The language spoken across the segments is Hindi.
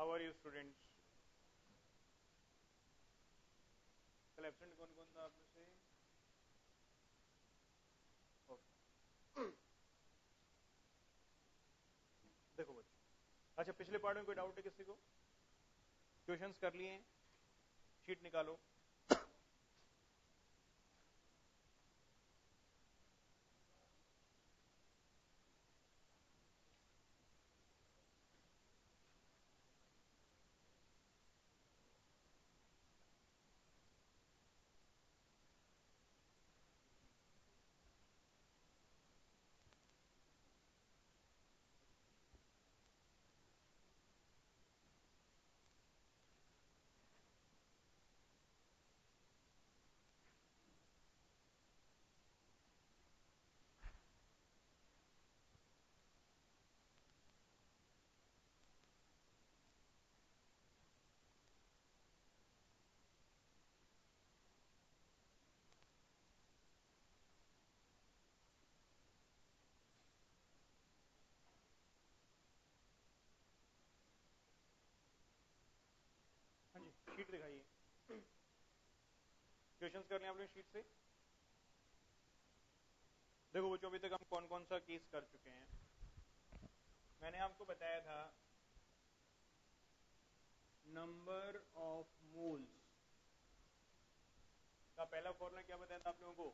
How are you students? कल एब्सेंट कौन कौन था आप में से? Okay. देखो बच्चों, अच्छा पिछले पार्ट में कोई डाउट है किसी को? क्वेश्चंस कर लिए हैं, शीट निकालो। हाँ जी, शीट दिखाइए। क्वेश्चंस कर लें आपने शीट से। देखो बच्चों, अभी तक हम कौन कौन सा केस कर चुके हैं। मैंने आपको बताया था नंबर ऑफ मोल्स का पहला फॉर्मूला क्या बताया था आप लोगों को?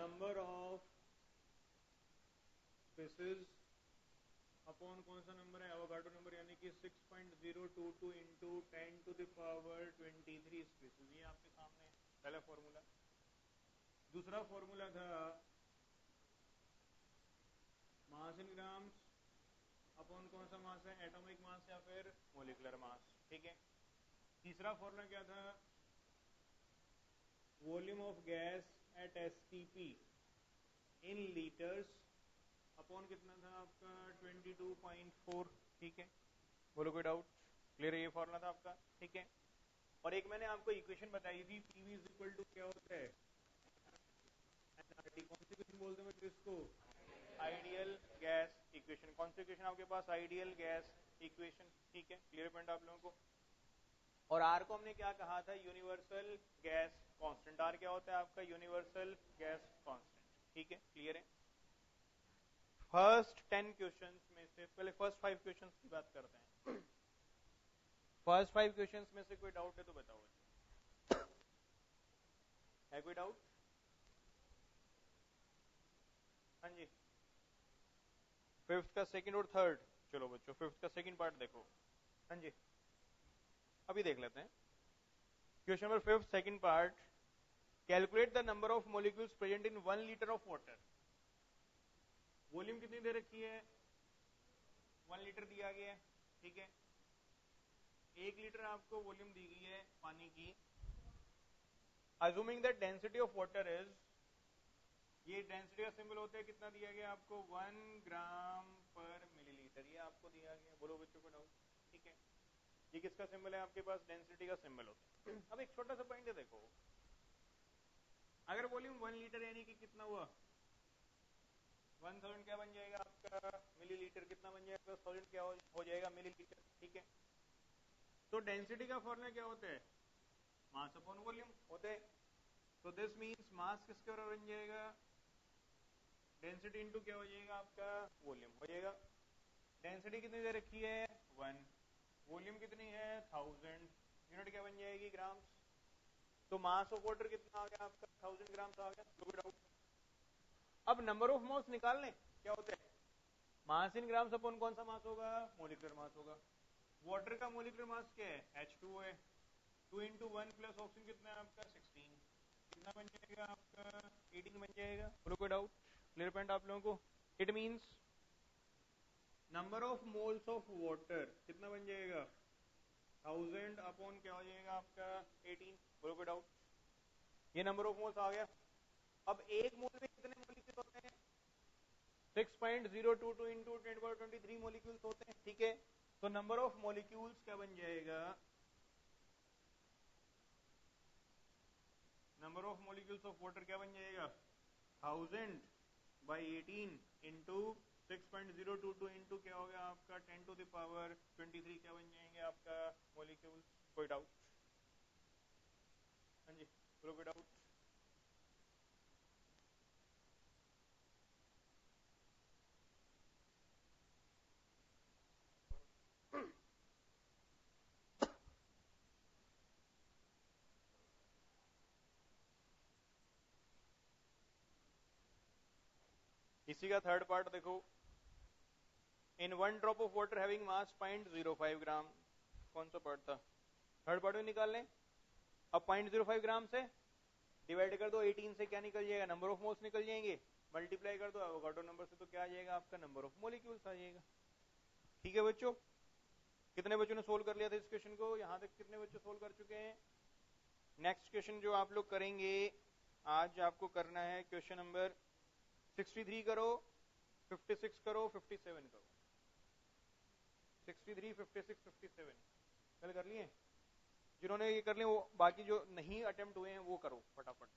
नंबर ऑफ स्पेसिस अपॉन कौन सा नंबर है? एवोगाड्रो नंबर, यानी कि 6.022 into 10 to the power 23 species. ये आपके सामने पहला फॉर्मूला। दूसरा फॉर्मूला था मास इन ग्राम्स अपॉन कौन सा मास है? एटॉमिक मास या फिर मोलिकुलर मास। ठीक है। तीसरा फॉर्मूला क्या था? Volume of gas at STP in litres upon कितना था आपका? 22.4। ठीक है, बोलो कोई डाउट? क्लियर है? ये फॉर्मूला था आपका। ठीक है। और एक मैंने आपको इक्वेशन बताई थी, पीवी इज इक्वल टू क्या होता है? एनआरटी। कौन सी इक्वेशन बोलते हैं बच्चों इसको? Ideal gas equation. कौन सी इक्वेशन आपके पास? Ideal gas equation. ठीक है, क्लियर पॉइंट आप लोगों को। और आर को हमने क्या कहा था? Universal gas constant. आर क्या होता है आपका? Universal gas constant. ठीक है, क्लियर है। फर्स्ट 10 क्वेश्चंस में से, पहले फर्स्ट 5 क्वेश्चंस की बात करते हैं। फर्स्ट 5 क्वेश्चंस में से कोई डाउट है तो बताओ। है कोई डाउट? हाँ जी। फिफ्थ का सेकंड और थर्ड। चलो बच्चों, फिफ्थ का सेकंड पार्ट देखो। हाँ जी, अभी देख लेते हैं। Question number fifth second part, calculate the number of molecules present in 1 litre of water. Volume कितनी दे रखी है? 1 लीटर दिया गया है। ठीक है, 1 लीटर आपको वॉल्यूम दी गई है पानी की। Assuming that density of water is, ये डेंसिटी का सिंबल होता है, कितना दिया गया आपको? 1 ग्राम पर मिलीलीटर। ये आपको दिया गया। बोलो बच्चों को डाउट? ठीक है, ये किसका सिंबल है आपके पास? डेंसिटी का सिंबल होता है। अब एक छोटा सा पॉइंट है, देखो, अगर वॉल्यूम 1 लीटर यानी कि कितना हुआ? 1000 क्या बन जाएगा आपका? मिलीलीटर। कितना बन जाएगा? 1000 क्या हो जाएगा? मिलीलीटर। ठीक है, तो डेंसिटी का फॉर्मूला क्या होता है? मास अपॉन वॉल्यूम होता है। तो दिस मींस मास किसके बराबर बन जाएगा? डेंसिटी इंटू क्या हो जाएगा आपका? वॉल्यूम हो जाएगा। डेंसिटी कितनी दे रखी है? 1। वॉल्यूम कितनी है? 1000। यूनिट क्या बन जाएगी? ग्राम्स। तो मास ऑफ वाटर कितना आ गया आपका? 1000 ग्राम्स आ गया। No doubt. अब नंबर ऑफ मोल्स निकालने क्या होते हैं? मास इन ग्राम्स अपॉन कौन सा मास होगा? मोलिकुलर मास होगा। वाटर का मोलिकुलर मास क्या है? H2O है। 2 इंटू 1 प्लस ऑक्सीजन कितना है आपका? 16। कितना बन जाएगा आपका? 18 बन जाएगा। बोलो कोई डाउट? क्लियर पॉइंट आप लोगों को? It means number of moles of water कितना बन जाएगा? 1000 अपॉन क्या हो जाएगा आपका? 18। बोलो कोई डाउट? ये नंबर ऑफ मोल्स आ गया। अब एक मोल में कितने मॉलिक्यूल होते हैं? 6.022 इंटू 1023 मॉलिक्यूल्स होते हैं। ठीक है, तो नंबर ऑफ मॉलिक्यूल्स क्या बन जाएगा? Number of molecules of water क्या बन जाएगा? 1000 बाई 18 इंटू 6.022 इंटू क्या हो गया आपका? 10 टू द नंबर 23 क्या बन जाएंगे आपका मॉलिक्यूल? कोई डाउट? हाँ जी, बोलो कोई डाउट? इसी का थर्ड पार्ट देखो, in one drop of water having mass 0.05 ग्राम, कौन सा पार्ट था? थर्ड पार्ट में निकाल लें। अब 0.05 ग्राम से डिवाइड कर दो 18 से, क्या निकल जाएगा? नंबर ऑफ मोल्स निकल जाएंगे। मल्टीप्लाई कर दो एवोगाड्रो नंबर से, तो क्या आ जाएगा आपका? नंबर ऑफ मॉलिक्यूल्स आ जाएगा। ठीक है बच्चों, कितने बच्चों ने सोल्व कर लिया था इस क्वेश्चन को? यहां तक कितने बच्चे सोल्व कर चुके हैं? नेक्स्ट क्वेश्चन जो आप लोग करेंगे आज, आपको करना है क्वेश्चन नंबर 63 करो, 56 करो, 57 करो। 63, 56, 57 कल कर लिए? जिन्होंने ये कर लिए वो, बाकी जो नहीं अटेम्प्ट हुए हैं वो करो फटाफट।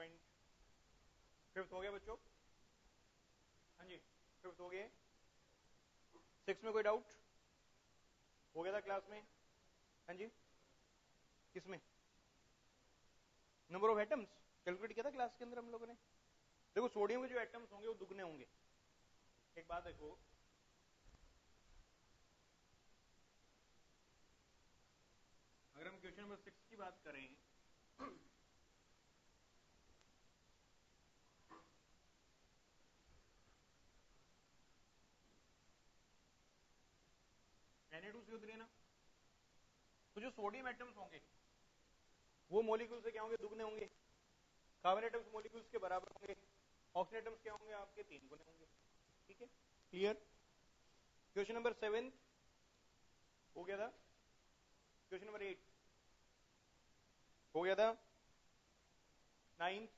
5th हो गया बच्चों? हाँ जी, 5th हो गया। 6 में कोई डाउट? हो गया था क्लास में? हाँ जी, किसमें? नंबर ऑफ एटम्स कैलकुलेट किया था क्लास के अंदर हम लोगों ने। देखो सोडियम के जो एटम्स होंगे वो दुगने होंगे। एक बात देखो, अगर हम क्वेश्चन नंबर 6 की बात करें, Na2CO3 ना, तो जो सोडियम एटम्स होंगे वो मॉलिक्यूल से क्या होंगे? दुगने होंगे। कार्बन एटम्स मॉलिक्यूल्स के बराबर होंगे। ऑक्सीजन एटम्स क्या होंगे? आपके 3 गुने होंगे। ठीक है, क्लियर? क्वेश्चन नंबर 7 हो गया था। क्वेश्चन नंबर 8 हो गया था। 9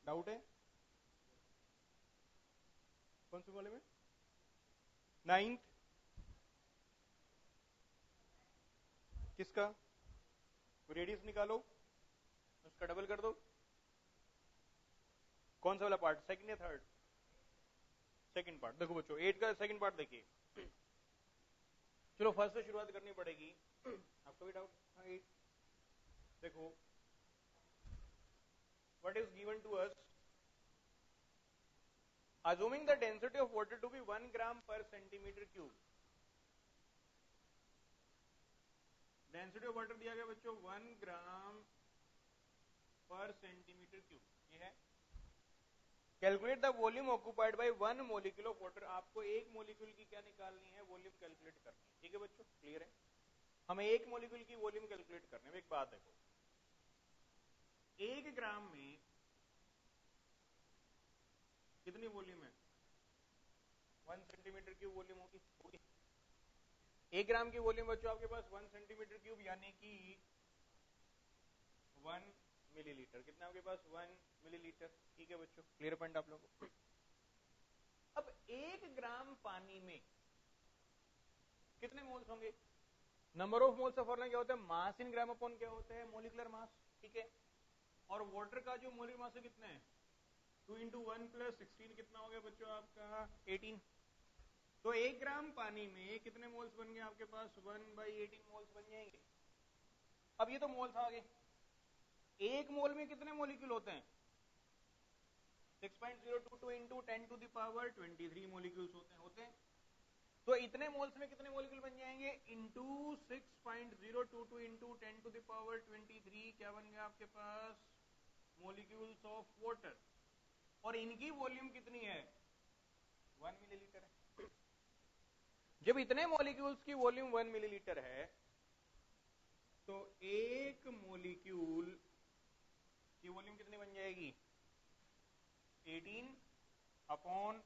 डाउट है कौन से वाले में? 9 किसका? रेडियस निकालो, उसका डबल कर दो। कौन सा वाला पार्ट, सेकंड या थर्ड? Second part. देखो बच्चों 8 का सेकंड पार्ट देखिए। चलो फर्स्ट से शुरुआत करनी पड़ेगी। आपका भी डाउट? हाँ 8 देखो, what is given to us, assuming the density of water to be 1 gram per centimeter cube। Density of water दिया गया बच्चों 1 ग्राम पर सेंटीमीटर क्यूब, ये है। Calculate the volume occupied by 1 molecule of water. आपको एक मोलिक्यूल की क्या निकालनी है? वॉल्यूम कैलकुलेट करनी है। ठीक है बच्चों, क्लियर है? हमें एक मोलिक्यूल की वॉल्यूम कैलकुलेट करने में, एक बात देखो, 1 ग्राम में कितनी वॉल्यूम है? 1 सेंटीमीटर क्यूब वॉल्यूम होगी। 1 ग्राम की वॉल्यूम बच्चों आपके पास 1 सेंटीमीटर क्यूब, यानी कि 1 मिलीलीटर। कितना आपके पास? 1 मिलीलीटर। ठीक है बच्चों, क्लियर पॉइंट आप लोगों को? अब 1 ग्राम पानी में कितने मोल्स होंगे? नंबर ऑफ मोल्स फॉर्मूला क्या होता है? मास इन ग्राम अपॉन क्या होता है? Molecular mass. ठीक है, और वाटर का जो मोलिकुलर मास है कितना है? 2 इंटू 1 प्लस 16 कितना हो गया बच्चों आपका? 18। तो 1 ग्राम पानी में कितने मोल्स बन गए आपके पास? 1/18 मोल्स बन जाएंगे। अब ये तो मोल्स आ गए। एक मोल में कितने मोलिक्यूल होते हैं? 6.022 into 10 to the power 23 molecules होते हैं। तो इतने मोल्स में कितने मोलिक्यूल बन जाएंगे? Into 6.022 into 10 to the power 23 क्या बन गया आपके पास? Molecules of water. और इनकी वॉल्यूम कितनी है? 1 मिलीलीटर है। जब इतने मॉलिक्यूल्स की वॉल्यूम 1 मिलीलीटर है, तो एक मॉलिक्यूल की वॉल्यूम कितनी बन जाएगी? 18 अपॉन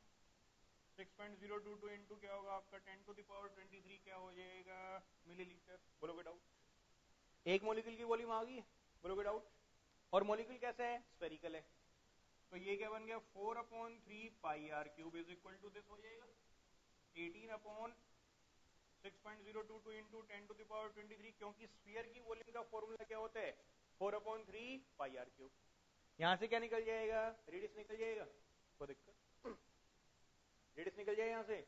6.022 इंटू क्या होगा आपका? 10 टू द पावर 23 क्या हो जाएगा? मिलीलीटर। बोलोगे डाउट? एक मॉलिक्यूल की वॉल्यूम आ गई है, बोलोगे डाउट? और मॉलिक्यूल कैसा है? स्फेरिकल है। तो ये क्या बन गया? 4/3 pi r cube is equal to this हो जाएगा 18 upon 6.022 into 10 to the power 23, क्योंकि स्फीयर की वॉल्यूम का फॉर्मूला क्या होता है? 4/3 पाई आर क्यूब। यहां से क्या निकल जाएगा? रेडियस निकल जाएगा। कोई दिक्कत? रेडियस निकल जाएगा यहां से।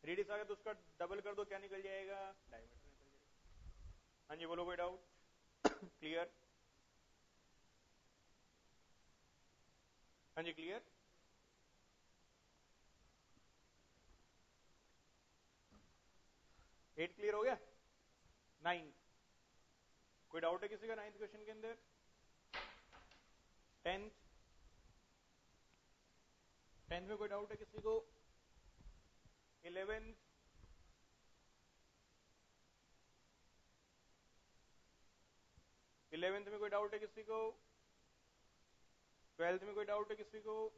रेडियस आ गया तो उसका डबल कर दो, क्या निकल जाएगा? डायमीटर निकल जाएगा। हाँ जी, बोलो कोई डाउट? क्लियर? हाँ जी, क्लियर? एट क्लियर हो गया? 9 कोई डाउट है किसी का 9th क्वेश्चन के अंदर? 10th में कोई डाउट है किसी को? 11th 11th में कोई डाउट है किसी को? 12th में कोई डाउट है किसी को?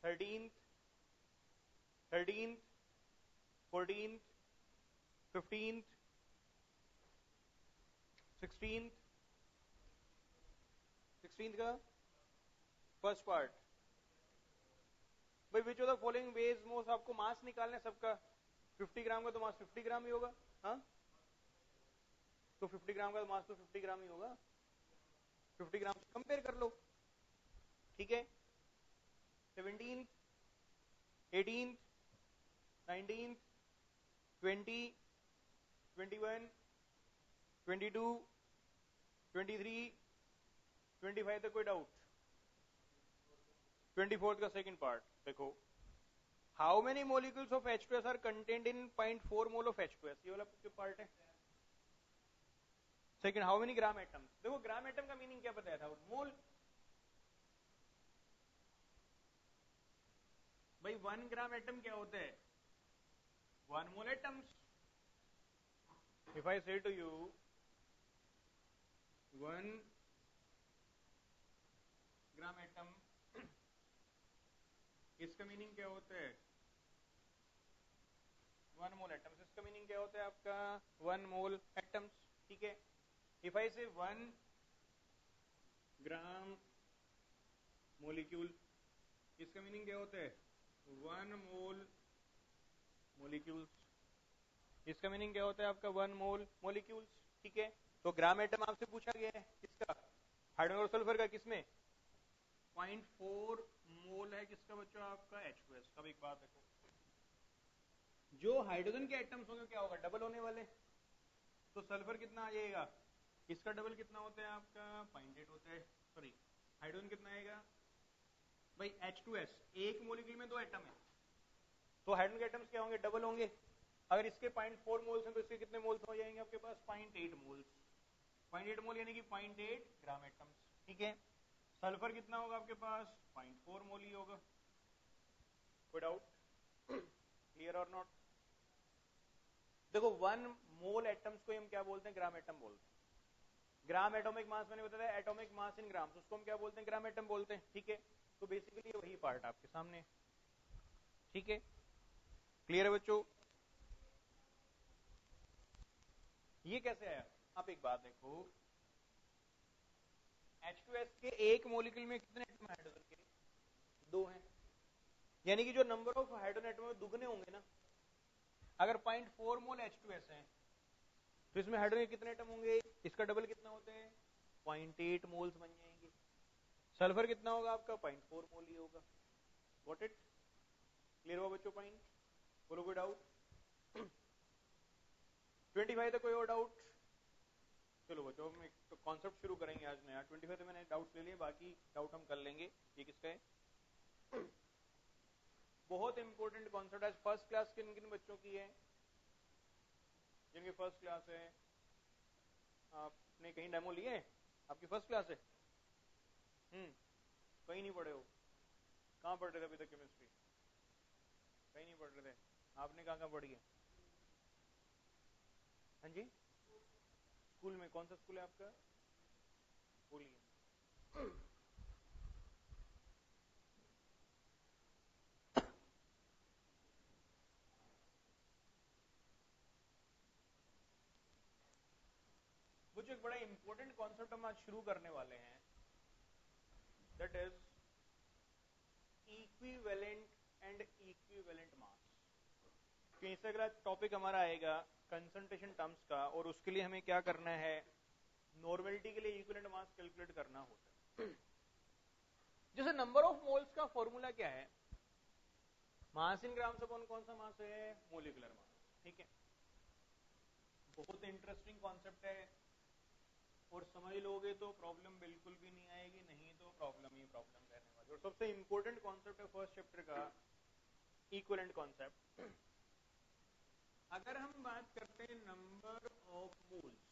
13th 14th 15th 16th का फर्स्ट पार्ट। भाई which of the following veg most, आपको मास निकालना है सबका। 50 ग्राम का तो मास 50 ग्राम ही होगा। हाँ, तो 50 ग्राम का मास तो 50 ग्राम ही होगा। 50 ग्राम से कंपेयर कर लो। ठीक है, 17, 18, 19, 20, 21, 22, 23, 25 तक कोई डाउट? 24 का सेकंड पार्ट देखो, how many molecules of H2S are contained in 0.4 mole of H2S, ये वाला पार्ट है। Second, how many gram atoms, देखो ग्राम एटम का मीनिंग क्या बताया था, मोल। भाई 1 ग्राम एटम क्या होता है, 1 मोल atoms. If I say to you 1 gram atom, इसका मीनिंग क्या होता है, 1 मोल एटम्स। इसका मीनिंग क्या होता है आपका, 1 मोल एटम्स, ठीक है। इफ आई से 1 ग्राम मोलिक्यूल, इसका मीनिंग क्या होता है, 1 मोल मोलिक्यूल्स। इसका मीनिंग क्या होता है आपका, 1 मोल मोलिक्यूल्स, ठीक है। तो ग्राम एटम आपसे पूछा गया है किसका, हाइड्रोजन और सल्फर का, किसमें 0.4 मोल है किसका बच्चों आपका, H2S का। एक बात देखो, जो हाइड्रोजन के एटम्स होंगे क्या होगा, डबल होने वाले, तो सल्फर कितना आ जाएगा, इसका डबल कितना होता है आपका 0.8 होता है, सॉरी हाइड्रोजन कितना आएगा भाई, H2S एक मोलिक्यूल में 2 एटम है, तो हाइड्रोजन के एटम्स क्या होंगे, डबल होंगे। अगर इसके 0.4 मोल्स हैं तो इसके कितने मोल्स हो जाएंगे आपके पास, 0.8 मोल्स। 0.8 मोल यानी कि 0.8 ग्राम एटम्स, ठीक है। सल्फर कितना होगा आपके पास, 0.4 मोल ही होगा। कोई डाउट, क्लियर और नॉट? देखो 1 मोल एटम्स को हम क्या बोलते हैं, ग्राम एटम बोलते हैं। ग्राम एटॉमिक मास मैंने बताया, एटॉमिक मास इन ग्राम्स, उसको हम क्या बोलते हैं, ग्राम एटम बोलते हैं, ठीक है। तो बेसिकली वही पार्ट आपके सामने है, ठीक है। क्लियर है बच्चों? ये कैसे आया, आप एक बात देखो, H2S के एक मोलिक्यूल में कितने एटम हाइड्रोजन के, 2 हैं, यानी कि जो नंबर ऑफ हाइड्रोजन एटम है दुगने होंगे ना। अगर 0.4 मोल H2S है तो इसमें हाइड्रोजन कितने एटम होंगे, इसका डबल कितना होता है, 0.8 मोल्स बन जाएंगे। सल्फर कितना होगा आपका, 0.4 मोल ही होगा। Got it? क्लियर हुआ बच्चों पॉइंट? बोलो कोई डाउट? 25 तक कोई और डाउट? चलो बच्चों हम एक तो कॉन्सेप्ट शुरू करेंगे आज नया। 25 तो मैंने डाउट ले लिए, बाकी डाउट हम कर लेंगे। ये किसका है? बहुत इंपॉर्टेंट कॉन्सेप्ट। आज फर्स्ट क्लास किन किन बच्चों की है, जिनकी फर्स्ट क्लास है? आपने कहीं डेमो लिए हैं? आपकी फर्स्ट क्लास है? कहीं नहीं पढ़े हो? कहाँ पढ़ रहे थे अभी तक केमिस्ट्री? कहीं नहीं पढ़ रहे थे? आपने कहाँ कहाँ पढ़ी है? हाँ जी, स्कूल में। कौन सा स्कूल है आपका? बोलिए। वो जो एक बड़ा इंपॉर्टेंट कॉन्सेप्ट हम आज शुरू करने वाले हैं, that is equivalent and equivalent mass. इससे अगला टॉपिक हमारा आएगा कंसंट्रेशन टर्म्स का, और उसके लिए हमें क्या करना है, नॉर्मेलिटी के लिए इक्विवेलेंट मास कैलकुलेट करना होता है। जैसे नंबर ऑफ मोल्स का फॉर्मूला क्या है, मास इन ग्राम से कौन सा मास है, मोलिकुलर मास, ठीक है। बहुत इंटरेस्टिंग कॉन्सेप्ट है, और समझ लोगे तो प्रॉब्लम बिल्कुल भी नहीं आएगी, नहीं तो प्रॉब्लम ही प्रॉब्लम रहने वाली। और सबसे इंपॉर्टेंट कॉन्सेप्ट है फर्स्ट चैप्टर का, इक्विवेलेंट कॉन्सेप्ट। अगर हम बात करते हैं नंबर ऑफ मोल्स,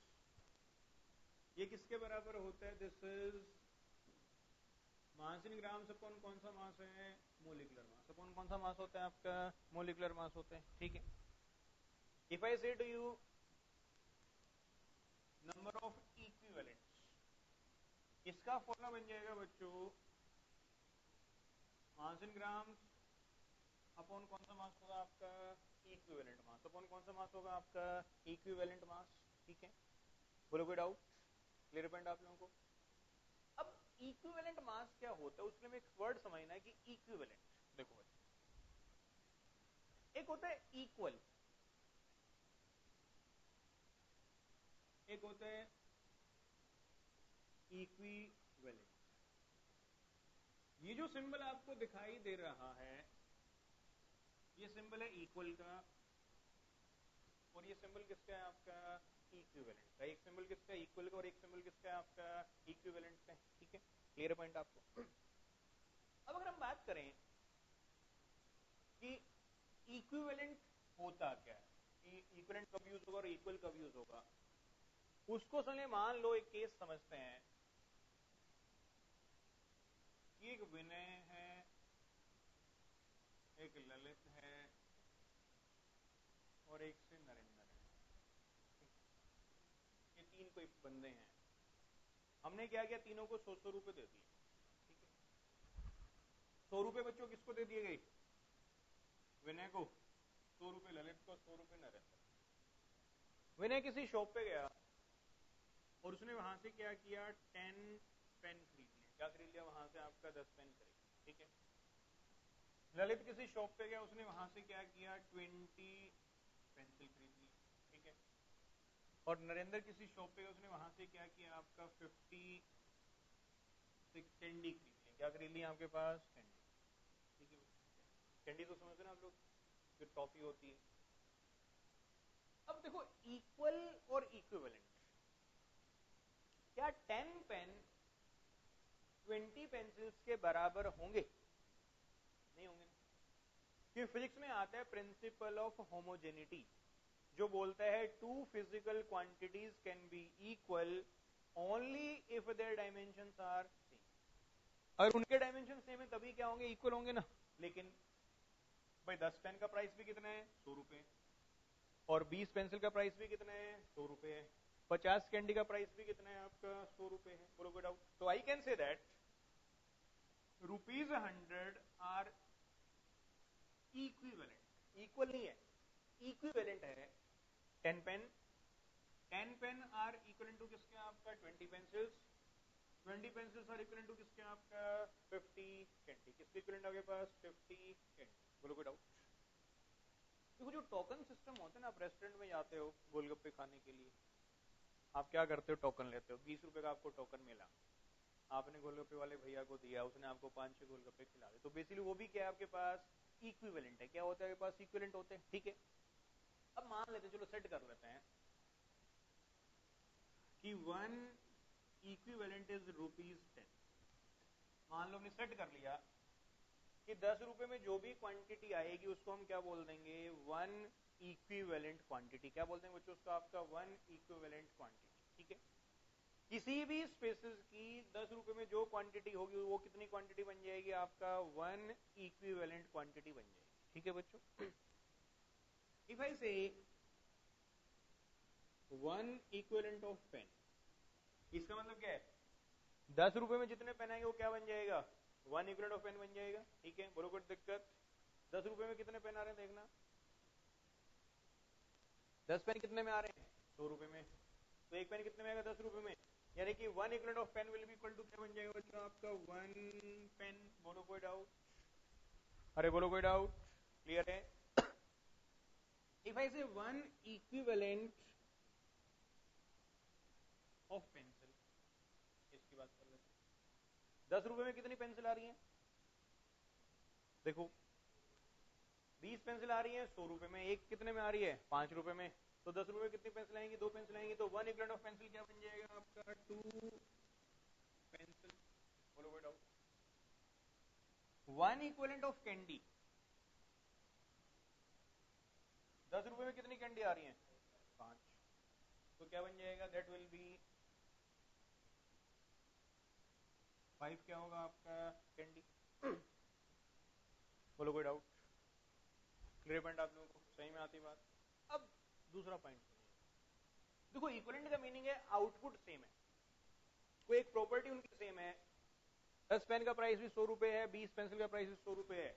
ये किसके बराबर होता है, दिस इज मास इन ग्राम से कौन सा मास है, मोलिकुलर मास। से कौन सा मास होता है आपका, मोलिकुलर मास होता है, ठीक है। If I say to you number of equivalents, इसका फॉर्मूला बन जाएगा बच्चों, मास इन ग्राम अपॉन कौन सा मास होगा आपका, इक्विवेलेंट मास अपॉन कौन सा मास होगा आपका, इक्विवेलेंट मास, ठीक है। बोलो कोई डाउट? क्लियर पॉइंट आप लोगों को? अब इक्विवेलेंट मास क्या होता है, उसके लिए एक वर्ड समझना है कि इक्विवेलेंट, देखो भाई, एक होता है इक्वल, एक होता है इक्विवेलेंट। ये जो सिंबल आपको दिखाई दे रहा है ये सिंबल है इक्वल का, और ये सिंबल किसका है आपका इक्विवेलेंट का। एक सिंबल किसका इक्वल का और एक सिंबल किसका है आपका इक्विवेलेंट का, ठीक है। क्लियर पॉइंट आपको। अब अगर हम बात करें कि इक्विवेलेंट होता क्या है, कि इक्विवेलेंट कब यूज होगा और इक्वल कब यूज होगा, उसको समझे। मान लो एक केस समझते हैं कि एक विनय है, एक ललित है और एक से नरेंद्र है। ये तीन कोई बंदे हैं। हमने क्या किया, तीनों को 100-100 रुपए दे दिए, ठीक है। 100 रुपए बच्चों किसको दे दिए गए, विनय को, 100 रुपए ललित को, 100 रुपए नरेंद्र। विनय किसी शॉप पे गया और उसने वहां से क्या किया, 10 पेन खरीद लिया। क्या खरीद लिया वहां से, आपका 10 पेन खरीद, ठीक है। ललित किसी शॉप पे गया, उसने वहां से क्या किया, 20 पेंसिल खरीद ली, ठीक है। और नरेंद्र किसी शॉप पे गया, उसने वहां से क्या किया, आपका 50 कैंडी खरीद लिया। क्या खरीद लिया आपके पास, कैंडी, ठीक है। कैंडी तो समझते ना आप लोग, जो टॉफी होती है। अब देखो इक्वल और इक्विवेलेंट, क्या 10 पेन 20 पेंसिल्स के बराबर होंगे, नहीं होंगे। कि फिजिक्स में आता है प्रिंसिपल ऑफ होमोजेनिटी, जो बोलता है two physical quantities can be equal only if their dimensions are same. अगर उनके डायमेंशन सेम है तभी क्या होंगे, इक्वल होंगे ना। लेकिन भाई 10 पेन का प्राइस भी कितना है, 100 रुपए, और 20 पेंसिल का प्राइस भी कितना है, 100 रुपए है, 50 कैंडी का प्राइस भी कितना है आपका, 100 रुपए है। बोलो कोई डाउट। तो I can say that ₹100 are equivalent, इक्वल नहीं है, इक्विवेलेंट है। 10 pen, 10 pen are equal to किसके, आपका 20 pencils, 20 pencils are equal to किसके, आपका 50 कैंडी। किसके इक्वल आपके पास, 50 कैंडी। बोलो कोई डाउट। देखो जो टोकन सिस्टम होता है ना, आप रेस्टोरेंट में जाते हो गोलगप्पे खाने के लिए, आप क्या करते हो, टोकन लेते हो। 20 रुपए का आपको टोकन मिला, आपने गोलगप्पे वाले भैया को दिया, उसने आपको 5-6 गोलगप्पे खिला दिए। तो बेसिकली वो भी क्या है आपके पास, इक्विवेलेंट है। क्या होता है आपके पास, इक्विवेलेंट होते हैं, ठीक है। अब मान लेते हैं, चलो सेट कर लेते हैं कि 1 इक्विवेलेंट इज ₹10। मान लो हमने सेट कर लिया कि 10 रुपए में जो भी क्वांटिटी आएगी उसको हम क्या बोल देंगे, 1 इक्विवेलेंट क्वांटिटी। क्या बोल देंगे बच्चों उसका, आपका 1 इक्विवेलेंट क्वांटिटी, ठीक है। किसी भी स्पेसिस की 10 रुपए में जो क्वांटिटी होगी वो कितनी क्वांटिटी बन जाएगी, आपका 1 इक्विवेलेंट क्वांटिटी बन जाएगी, ठीक है बच्चों। इफ आई से 1 इक्विवेलेंट ऑफ पेन, इसका मतलब क्या है, 10 रुपए में जितने पेन आएंगे वो क्या बन जाएगा, 1 इक्विवेलेंट ऑफ पेन बन जाएगा, ठीक है। बोलो कोई दिक्कत। 10 रुपए में कितने पेन आ रहे हैं देखना, 10 पेन कितने में आ रहे हैं, 100 रुपए में। तो एक पेन कितने में आएगा, 10 रुपए में। यानी कि 1 equivalent of pen will be equal to क्या बन जाएगा बच्चों, आपका 1 पेन। बोलो कोई डाउट, अरे बोलो कोई डाउट, क्लियर है। इफ आई से 1 इक्विवेलेंट ऑफ पेंसिल, इसकी बात कर लेते हैं। 10 रुपए में कितनी पेंसिल आ रही है, देखो 20 पेंसिल आ रही है 100 रुपए में, एक कितने में आ रही है, 5 रुपए में। तो 10 रुपए में कितनी पेंसिल आएंगी, 2 पेंसिल आएंगी। तो 1 इक्विवेलेंट ऑफ पेंसिल क्या बन जाएगा आपका, 2 पेंसिल। बोलो कोई डाउट। 1 इक्विवेलेंट ऑफ कैंडी, 10 रुपए में कितनी कैंडी आ रही है, 5। तो क्या बन जाएगा, दैट विल बी 5 क्या होगा आपका, कैंडी। बोलो कोई डाउट, क्लियर पॉइंट आप लोगों को सही में आती बात। अब दूसरा पॉइंट सुनिए, देखो इक्विवेलेंट का मीनिंग है आउटपुट सेम है, कोई एक प्रॉपर्टी उनकी सेम है। 10 पेन का प्राइस भी 100 रुपए है, 20 पेंसिल का प्राइस भी 100 रुपए है।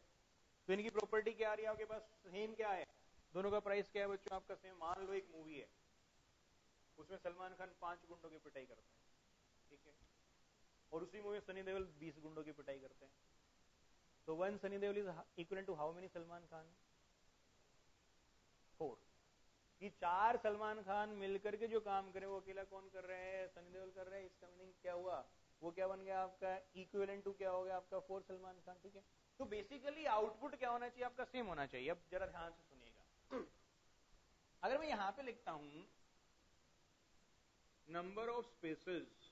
तो इनकी प्रॉपर्टी क्या आ रही है आपके पास, सेम क्या है, दोनों का प्राइस क्या है बच्चों आपका सेम। मान लो एक मूवी है, उसमें सलमान खान 5 गुंडों की पिटाई करता है, ठीक है। और उसी मूवी में सनी देओल 20 गुंडों की पिटाई करते हैं। तो 1 Sunny Deol is equal to how many Salman Khan, 4। कि 4 सलमान खान मिलकर के जो काम करे वो अकेला कौन कर रहे हैं, सनी देओल कर रहे हैं। इसका मीनिंग क्या हुआ, वो क्या बन गया आपका इक्विवेलेंट टू क्या हो गया आपका 4 सलमान खान, ठीक है। तो बेसिकली आउटपुट क्या होना चाहिए आपका, सेम होना चाहिए। अब जरा ध्यान से सुनिएगा, अगर मैं यहां पे लिखता हूं नंबर ऑफ स्पेसेस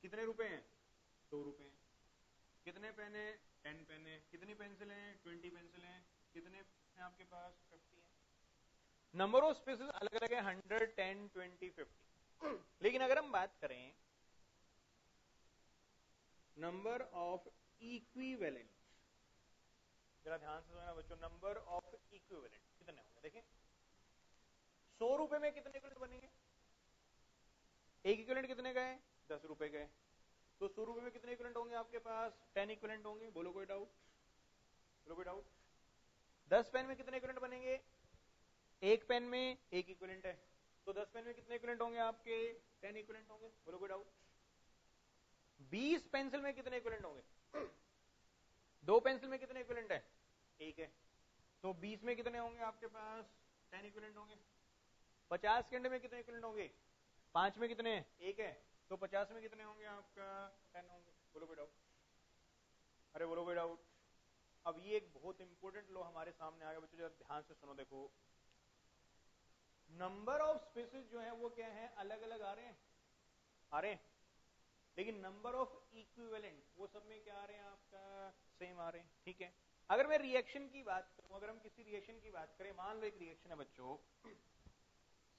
कितने रुपए हैं, 2 रुपए हैं। कितने पेन है, 10 पेन है। कितनी पेंसिल है, 20 पेंसिल है। कितने हैं आपके पास, 50 है। नंबर ऑफ स्पेसेस अलग अलग है, 100, 10, 20, 50। लेकिन अगर हम बात करें नंबर ऑफ इक्विवेलेंट, जरा ध्यान से सुनना बच्चों, नंबर ऑफ इक्विवेलेंट कितने होंगे, देखें 100 रुपए में कितने इक्विवेलेंट बनेंगे, एक इक्विवेलेंट कितने का है, 10 रुपए का है। तो 100 रुपए में कितने इक्विवेलेंट होंगे आपके पास, 10 इक्विवेलेंट होंगे। बोलो कोई डाउट, बोलो कोई डाउट। 10 पेन में कितने इक्विवेलेंट बनेंगे, एक पेन में एक इक्विवेलेंट है, तो 10 पेन में कितने इक्विवेलेंट होंगे आपके, 10 इक्विवेलेंट होंगे। बोलो कोई डाउट। 20 पेंसिल में कितने इक्विवेलेंट होंगे, 2 पेंसिल में कितने इक्विवेलेंट है, एक है, तो 20 में कितने होंगे आपके पास, 10 इक्विवेलेंट होंगे। 50 के अंडे में कितने इक्विवेलेंट होंगे, 5 में कितने, एक है, तो 50 में कितने होंगे आपका, 10 होंगे। बोलो कोई डाउट, अरे बोलो कोई डाउट। अब ये एक बहुत इंपॉर्टेंट लॉ हमारे सामने आ गया बच्चों, जरा ध्यान से सुनो। देखो नंबर ऑफ स्पेसेस जो है वो क्या है, अलग अलग आ रहे हैं, आ रहे हैं, लेकिन नंबर ऑफ इक्विवेलेंट वो सब में क्या आ रहे हैं आपका, सेम आ रहे हैं, ठीक है। अगर मैं रिएक्शन की बात करूं, अगर हम किसी रिएक्शन की बात करें, मान लो एक रिएक्शन है बच्चों,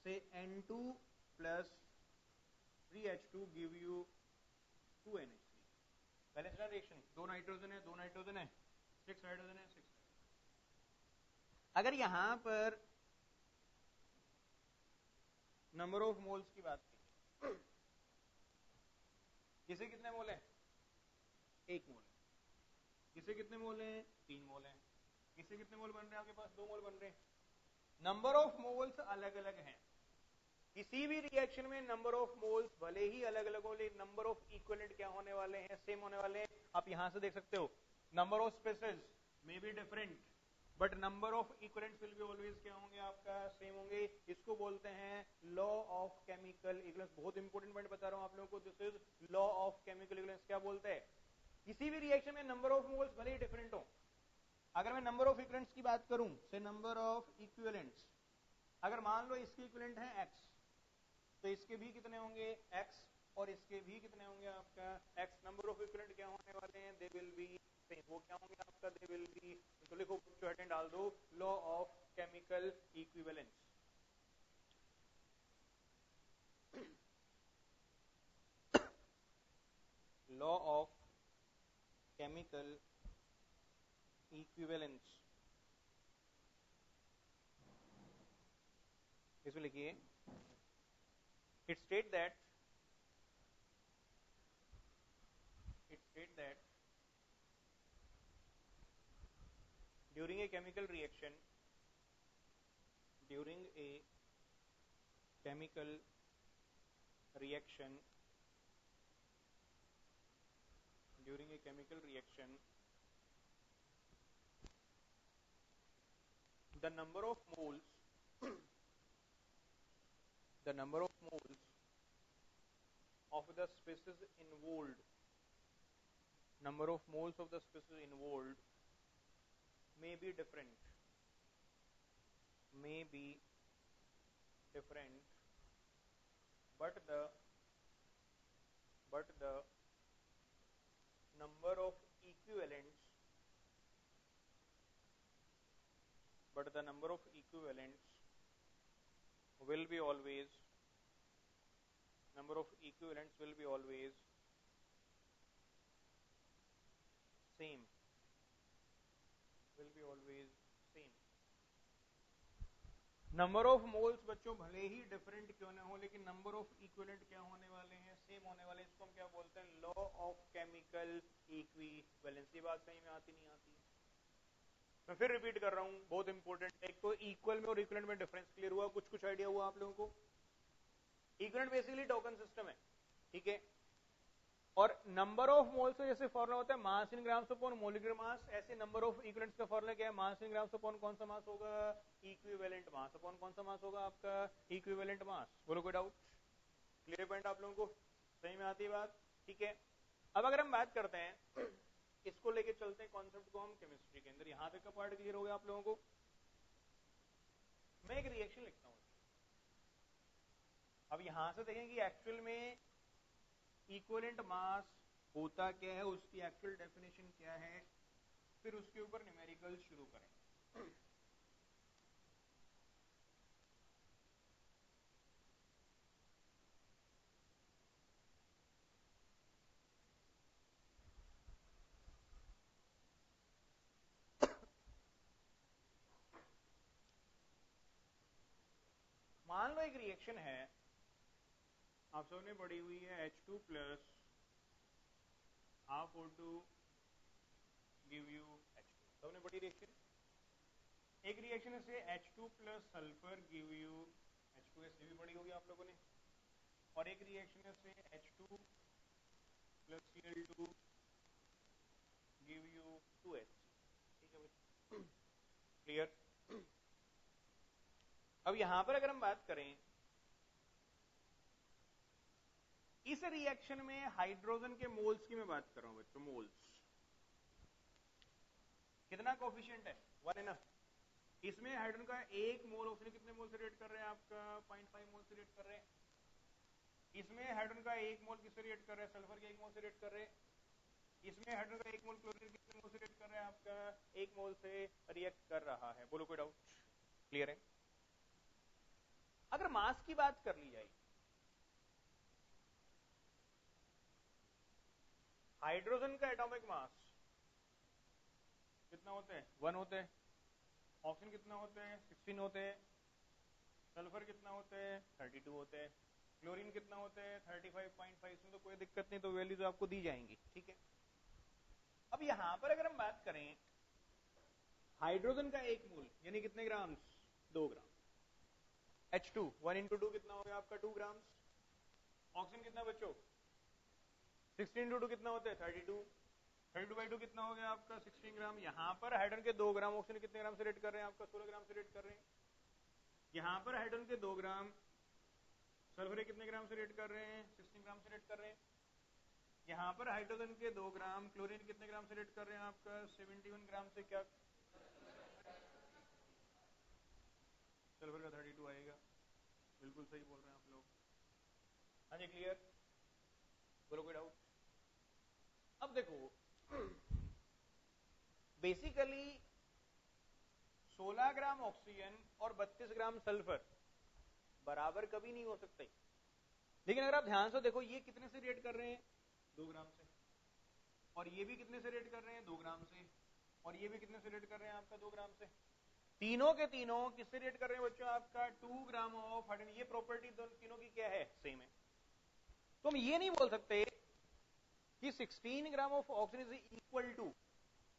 से N2 plus 3H2 give you 2NH3, balance reaction, 2 nitrogen है, 2 नाइट्रोजन है, 6 हाइड्रोजन है, 6। अगर यहां पर नंबर ऑफ मोल्स की बात की, किसे कितने मोल है, 1 मोल है। किसे कितने मोल है, 3 मोल है। किसे कितने मोल बन रहे हैं आपके पास, 2 मोल बन रहे हैं। नंबर ऑफ मोल्स अलग अलग हैं। किसी भी रिएक्शन में नंबर ऑफ मोल्स भले ही अलग अलग हो, लेकिन नंबर ऑफ इक्विवेलेंट क्या होने वाले हैं, सेम होने वाले हैं। आप यहां से देख सकते हो, number of spaces may be different but number of equivalents will be always क्या होंगे आपका, सेम होंगे। इसको बोलते हैं लॉ ऑफ केमिकल इक्विवेलेंस। बहुत इंपॉर्टेंट पॉइंट बता रहा हूं आप लोगों को, this is law of chemical equivalence. क्या बोलते हैं, किसी भी रिएक्शन में नंबर ऑफ मोल्स भले ही डिफरेंट हो, अगर मैं नंबर ऑफ इक्विवेलेंट्स की बात करूं, से नंबर ऑफ इक्विवेलेंट्स, अगर मान लो इसके इक्विवेलेंट है x, तो इसके भी कितने होंगे x, और इसके भी कितने होंगे आपका x। नंबर ऑफ इक्विवेलेंट क्या होने वाले हैं, दे विल बी सेम। वो क्या होंगे आपका, दे विल बी, तो लिखो हेडिंग डाल दो, law of chemical equivalence. Law of chemical equivalence, इसमें लिखिए, it state that during a chemical reaction during a chemical reaction the number of moles of the species involved may be different but the number of equivalents will be always same, number of moles बच्चों भले ही डिफरेंट क्यों ना हो, लेकिन नंबर ऑफ इक्विवेलेंट क्या होने वाले हैं, सेम होने वाले हैं। इसको हम क्या बोलते हैं, लॉ ऑफ केमिकल इक्विवेलेंस। ये बात सही में आती नहीं आती, मैं फिर रिपीट कर रहा हूं, बहुत इंपॉर्टेंट। एक तो इक्वल में और इक्विवेलेंट में डिफरेंस क्लियर हुआ, कुछ आइडिया हुआ आप लोगों को। इक्विवेलेंट बेसिकली टोकन सिस्टम है, ठीक है। और नंबर ऑफ मोल्स का जैसे फॉर्मूला होता है mass in grams upon molecular mass, ऐसे नंबर ऑफ इक्विवेलेंट्स का फॉर्मूला क्या है, मास इन ग्राम्स अपॉन कौन सा मास होगा, इक्विवेलेंट मास अपॉन कौन सा मास होगा आपका, इक्विवेलेंट मास। बोलो कोई डाउट, क्लियर पॉइंट आप लोगों को। सही में आती है बात? ठीक है, अब अगर हम बात करते हैं इसको लेके चलते हैं कॉन्सेप्ट को हम केमिस्ट्री के अंदर। यहां तक का पार्ट क्लियर हो गया आप लोगों को? मैं एक रिएक्शन लिखता हूं, अब यहां से देखें कि एक्चुअल में इक्विवेलेंट मास होता क्या है, उसकी एक्चुअल डेफिनेशन क्या है, फिर उसके ऊपर न्यूमेरिकल शुरू करें। मान लो एक रिएक्शन है, आप सबने पढ़ी हुई है H2 plus half O2 give you H2, सबने पढ़ी रिएक्शन। एक रिएक्शन से H2 plus sulphur give you H2S, ये भी पढ़ी होगी आप लोगों ने। और एक रिएक्शन से H2 plus Cl2 give you 2H। ठीक है भाई, क्लियर? अब यहां पर अगर हम बात करें, इस रिएक्शन में हाइड्रोजन के मोल्स की मैं बात कर रहा हूं बच्चों, मोल्स कितना कोफिशिएंट है? 1 है ना। इसमें हाइड्रोजन का एक मोल ऑक्सीजन कितने मोल से रिएक्ट कर रहे हैं? आपका 0.5 मोल से रिएक्ट कर रहे हैं। इसमें हाइड्रोजन का एक मोल किससे रिएक्ट कर रहे हैं? सल्फर के एक मोल से रिएक्ट कर रहे हैं। इसमें हाइड्रोजन का एक मोल क्लोरीन कितने मोल से रिएक्ट कर रहे हैं? आपका एक मोल से रिएक्ट कर रहा है। बोलो कोई डाउट? क्लियर है? अगर मास की बात कर ली जाए, हाइड्रोजन का एटॉमिक मास कितना होते हैं? 1 होते हैं। ऑक्सीजन कितना होते हैं? 16 होते हैं। सल्फर कितना होते हैं? 32 होते हैं। क्लोरीन कितना होते हैं? 35.5। इसमें तो कोई दिक्कत नहीं, तो वैल्यूज आपको दी जाएंगी। ठीक है, अब यहां पर अगर हम बात करें, हाइड्रोजन का एक मोल यानी कितने ग्राम्स? 2 ग्राम। H2 1 इंटू 2 कितना हो गया आपका? 2 ग्राम्स। ऑक्सीजन कितना बच्चों? 16 इंटू 2 कितना होता है? 32। 32/2 कितना हो गया आपका? 16 ग्राम। यहां पर हाइड्रोजन के 2 ग्राम, ऑक्सीजन कितने ग्राम से रेट कर रहे हैं? आपका 16 ग्राम से रेट कर रहे हैं। यहां पर हाइड्रोजन के 2 ग्राम, सल्फर कितने ग्राम से रेट कर रहे हैं? 16 ग्राम से रेट कर रहे हैं। यहां पर हाइड्रोजन के 2 ग्राम, क्लोरीन कितने ग्राम से रेट कर रहे हैं? आपका 71 ग्राम से। क्या सल्फर का 32 आएगा? बिल्कुल सही बोल रहे हैं आप लोग। हाँ जी, क्लियर? बोलो कोई डाउट? अब देखो, बेसिकली 16 ग्राम ऑक्सीजन और 32 ग्राम सल्फर बराबर कभी नहीं हो सकते। लेकिन अगर आप ध्यान से देखो, ये कितने से रिएक्ट कर रहे हैं? 2 ग्राम से। और ये भी कितने से रिएक्ट कर रहे हैं? 2 ग्राम से। और ये भी कितने से रिएक्ट कर रहे हैं? आपका 2 ग्राम से। तीनों के तीनों किससे रिएक्ट कर रहे हैं बच्चों? आपका 2 ग्राम ऑफ हाइड्रोजन। ये प्रॉपर्टी तीनों की क्या है? सेम है। तो हम ये नहीं बोल सकते कि 16 gram of oxygen is equal to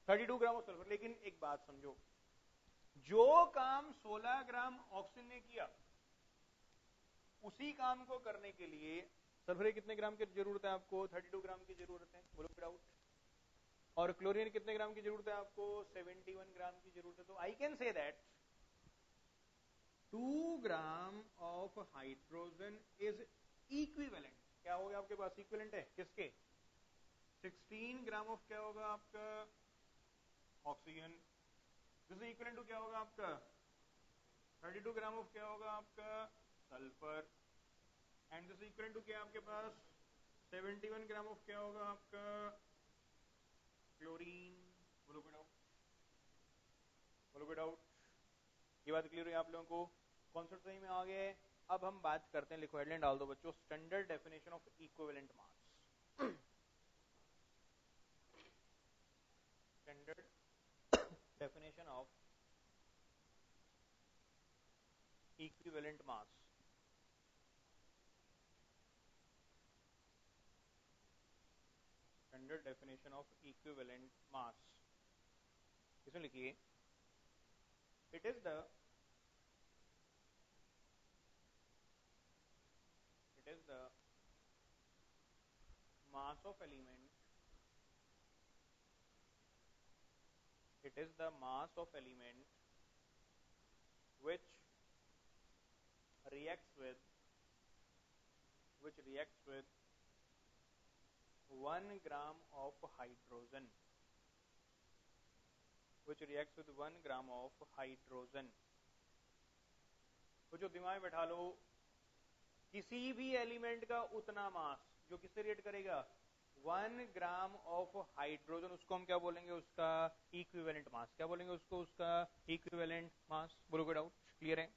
32 gram of sulphur. लेकिन एक बात समझो, जो काम 16 ग्राम ऑक्सीजन ने किया, उसी काम को करने के लिए सल्फर कितने ग्राम की जरूरत है आपको? 32 ग्राम की जरूरत है। बोलो डाउट? और क्लोरीन कितने ग्राम की जरूरत है आपको? 71 ग्राम की जरूरत है। तो I can say that 2 gram of hydrogen is equivalent. क्या होगा आपके पास? इक्विवेलेंट है किसके? 16 ग्राम ऑफ क्या होगा आपका? Oxygen. This is equivalent to क्या होगा आपका? 32 ग्राम ऑफ क्या होगा आपका? Sulphur. And this equal to क्या आपके पास? 71 ग्राम ऑफ क्या होगा आपका? क्लोरीन। बोलो कोई डाउट? बोलो कोई डाउट? ये बात क्लियर हुई आप लोगों को? कॉन्सेप्ट सही में आ गया है? अब हम बात करते हैं, लिखो हेडलाइन डाल दो बच्चों, standard definition of equivalent mass. Standard definition of equivalent mass. Standard definition of equivalent मास, इसमें लिखिए, it is the mass of element, it is the mass of element which reacts with 1 gram of hydrogen, which reacts with 1 gram of hydrogen. तो जो दिमाग में बैठा लो, किसी भी एलिमेंट का उतना मास जो किससे रिएक्ट करेगा, 1 ग्राम ऑफ हाइड्रोजन, उसको हम क्या बोलेंगे, उसका इक्विवेलेंट मास। क्या बोलेंगे उसको, उसका इक्विवेलेंट मास। बोलो कोई डाउट, क्लियर है?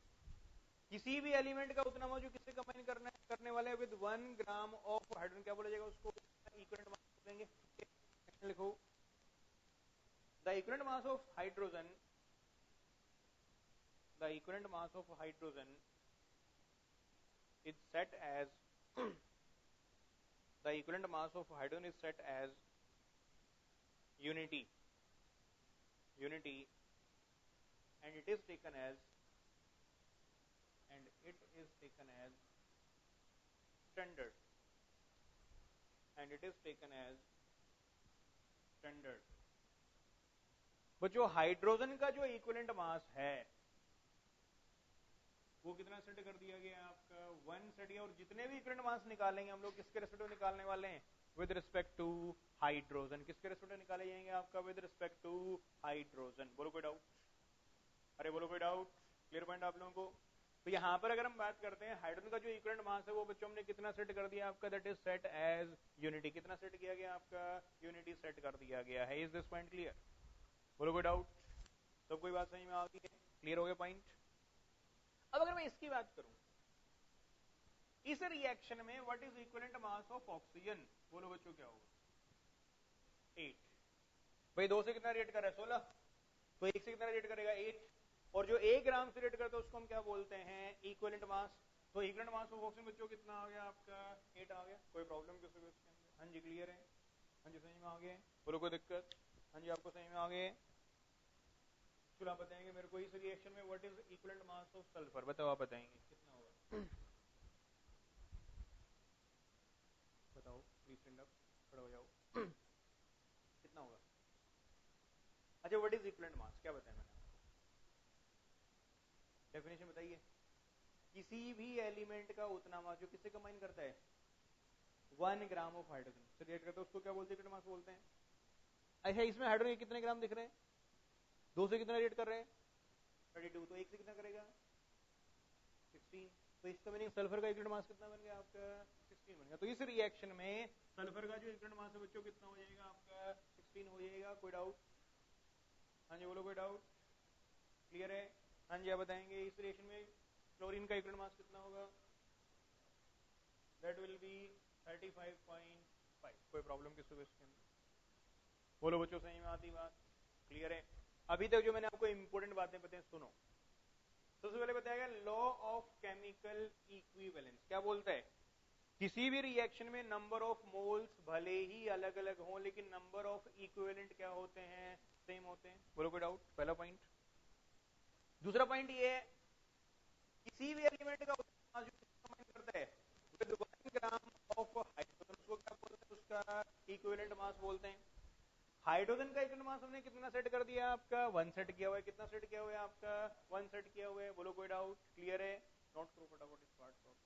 किसी भी एलिमेंट का उतना मास जो किससे कंबाइन करने वाले हैं विद 1 ग्राम ऑफ हाइड्रोजन, क्या बोला जाएगा उसको, इक्विवेलेंट मास बोलेंगे। लिखो, the equivalent mass of hydrogen, the equivalent mass of hydrogen is set as the equivalent mass of hydrogen is set as unity and it is taken as standard बच्चों हाइड्रोजन का जो इक्विवेलेंट मास है वो कितना सेट कर दिया गया आपका, 1 सेट किया। और जितने भी इक्विवेलेंट मास निकालेंगे हम लोग किसके रेस्पेक्ट में निकालने वाले हैं, विद रिस्पेक्ट टू हाइड्रोजन। किसके रेस्पेक्ट में निकाले जाएंगे आपका, विद रिस्पेक्ट टू हाइड्रोजन। बोलो कोई डाउट, अरे बोलो कोई डाउट, क्लियर पॉइंट आप लोगों को? तो यहां पर अगर हम बात करते हैं हाइड्रोजन का जो इक्विवेलेंट मास है वो बच्चों हमने कितना सेट कर दिया आपका, that is set as unity. कितना सेट किया गया आपका, यूनिटी सेट कर दिया गया है। Is this point clear? बोलो कोई डाउट, सब कोई बात समझ में आ गई है, क्लियर हो गया पॉइंट? अब अगर मैं इसकी बात करूं, इस रिएक्शन में what is equivalent mass of oxygen, बोलो बच्चों क्या होगा, 8। भाई 2 से कितना रिएक्ट कर रहा है, 16, तो 1 से कितना रिएक्ट करेगा, 8। और जो 1 ग्राम से रिएक्ट करता है उसको हम क्या बोलते हैं, इक्विवेलेंट मास। तो इक्विवेलेंट मास ऑफ ऑक्सीजन बच्चों कितना आ गया आपका, 8 आ गया। कोई प्रॉब्लम किसी को इसके अंदर? हाँ जी क्लियर है, हाँ जी समझ में आ गए, बोलो कोई दिक्कत? हाँ जी आपको समझ में आ गए? चलो आप बताएंगे मेरे को इस रिएक्शन में what is equivalent mass of sulphur, बताओ आप बताएंगे कितना होगा, बताओ प्लीज स्टैंड अप, खड़ा हो जाओ कितना होगा? अच्छा व्हाट इज इक्विवेलेंट मास, क्या बताया मैंने आपको, डेफिनेशन बताइए। किसी भी एलिमेंट का उतना मास जो किससे कंबाइन करता है, 1 ग्राम ऑफ हाइड्रोजन से रिएक्ट करता है उसको क्या बोलते हैं, इक्विवेलेंट मास बोलते हैं। अच्छा इसमें हाइड्रोजन कितने ग्राम दिख रहे हैं, 2 से कितना रिएक्ट कर रहे हैं, 32, तो 1 से कितना करेगा, 16। तो इसका मीनिंग सल्फर का इक्विवेलेंट मास कितना बन गया आपका, 16 बन गया। तो इस रिएक्शन में सल्फर का जो इक्विवेलेंट मास है बच्चों कितना हो जाएगा आपका, 16 हो जाएगा। कोई डाउट? हाँ जी बोलो कोई डाउट, क्लियर है? हाँ जी आप बताएंगे इस रिएक्शन में क्लोरीन का इक्विवेलेंट मास कितना होगा, दैट विल बी 35.5। कोई प्रॉब्लम किसी को इसके अंदर? बोलो बच्चों सही में आती बात, क्लियर है? अभी तक जो मैंने आपको इंपोर्टेंट बातें बताई सुनो। सबसे पहले बताया गया लॉ ऑफ केमिकल इक्विवेलेंस, क्या बोलता है, किसी भी रिएक्शन में नंबर ऑफ मोल्स भले ही अलग अलग हों लेकिन नंबर ऑफ इक्विवेलेंट क्या होते हैं, सेम होते हैं। बोलो कोई डाउट, पहला पॉइंट। दूसरा पॉइंट ये है, किसी भी एलिमेंट का मास जो कंबाइन करता है विद 1 ग्राम ऑफ हाइड्रोजन उसको क्या बोलते हैं, उसका इक्विवेलेंट मास बोलते हैं। हाइड्रोजन का इक्विवेलेंट मास हमने कितना सेट कर दिया आपका, 1 सेट किया हुआ है। कितना सेट किया हुआ है आपका, 1 सेट किया हुआ है। बोलो कोई डाउट, क्लियर है? नोट करो फटाफट इस पार्ट को।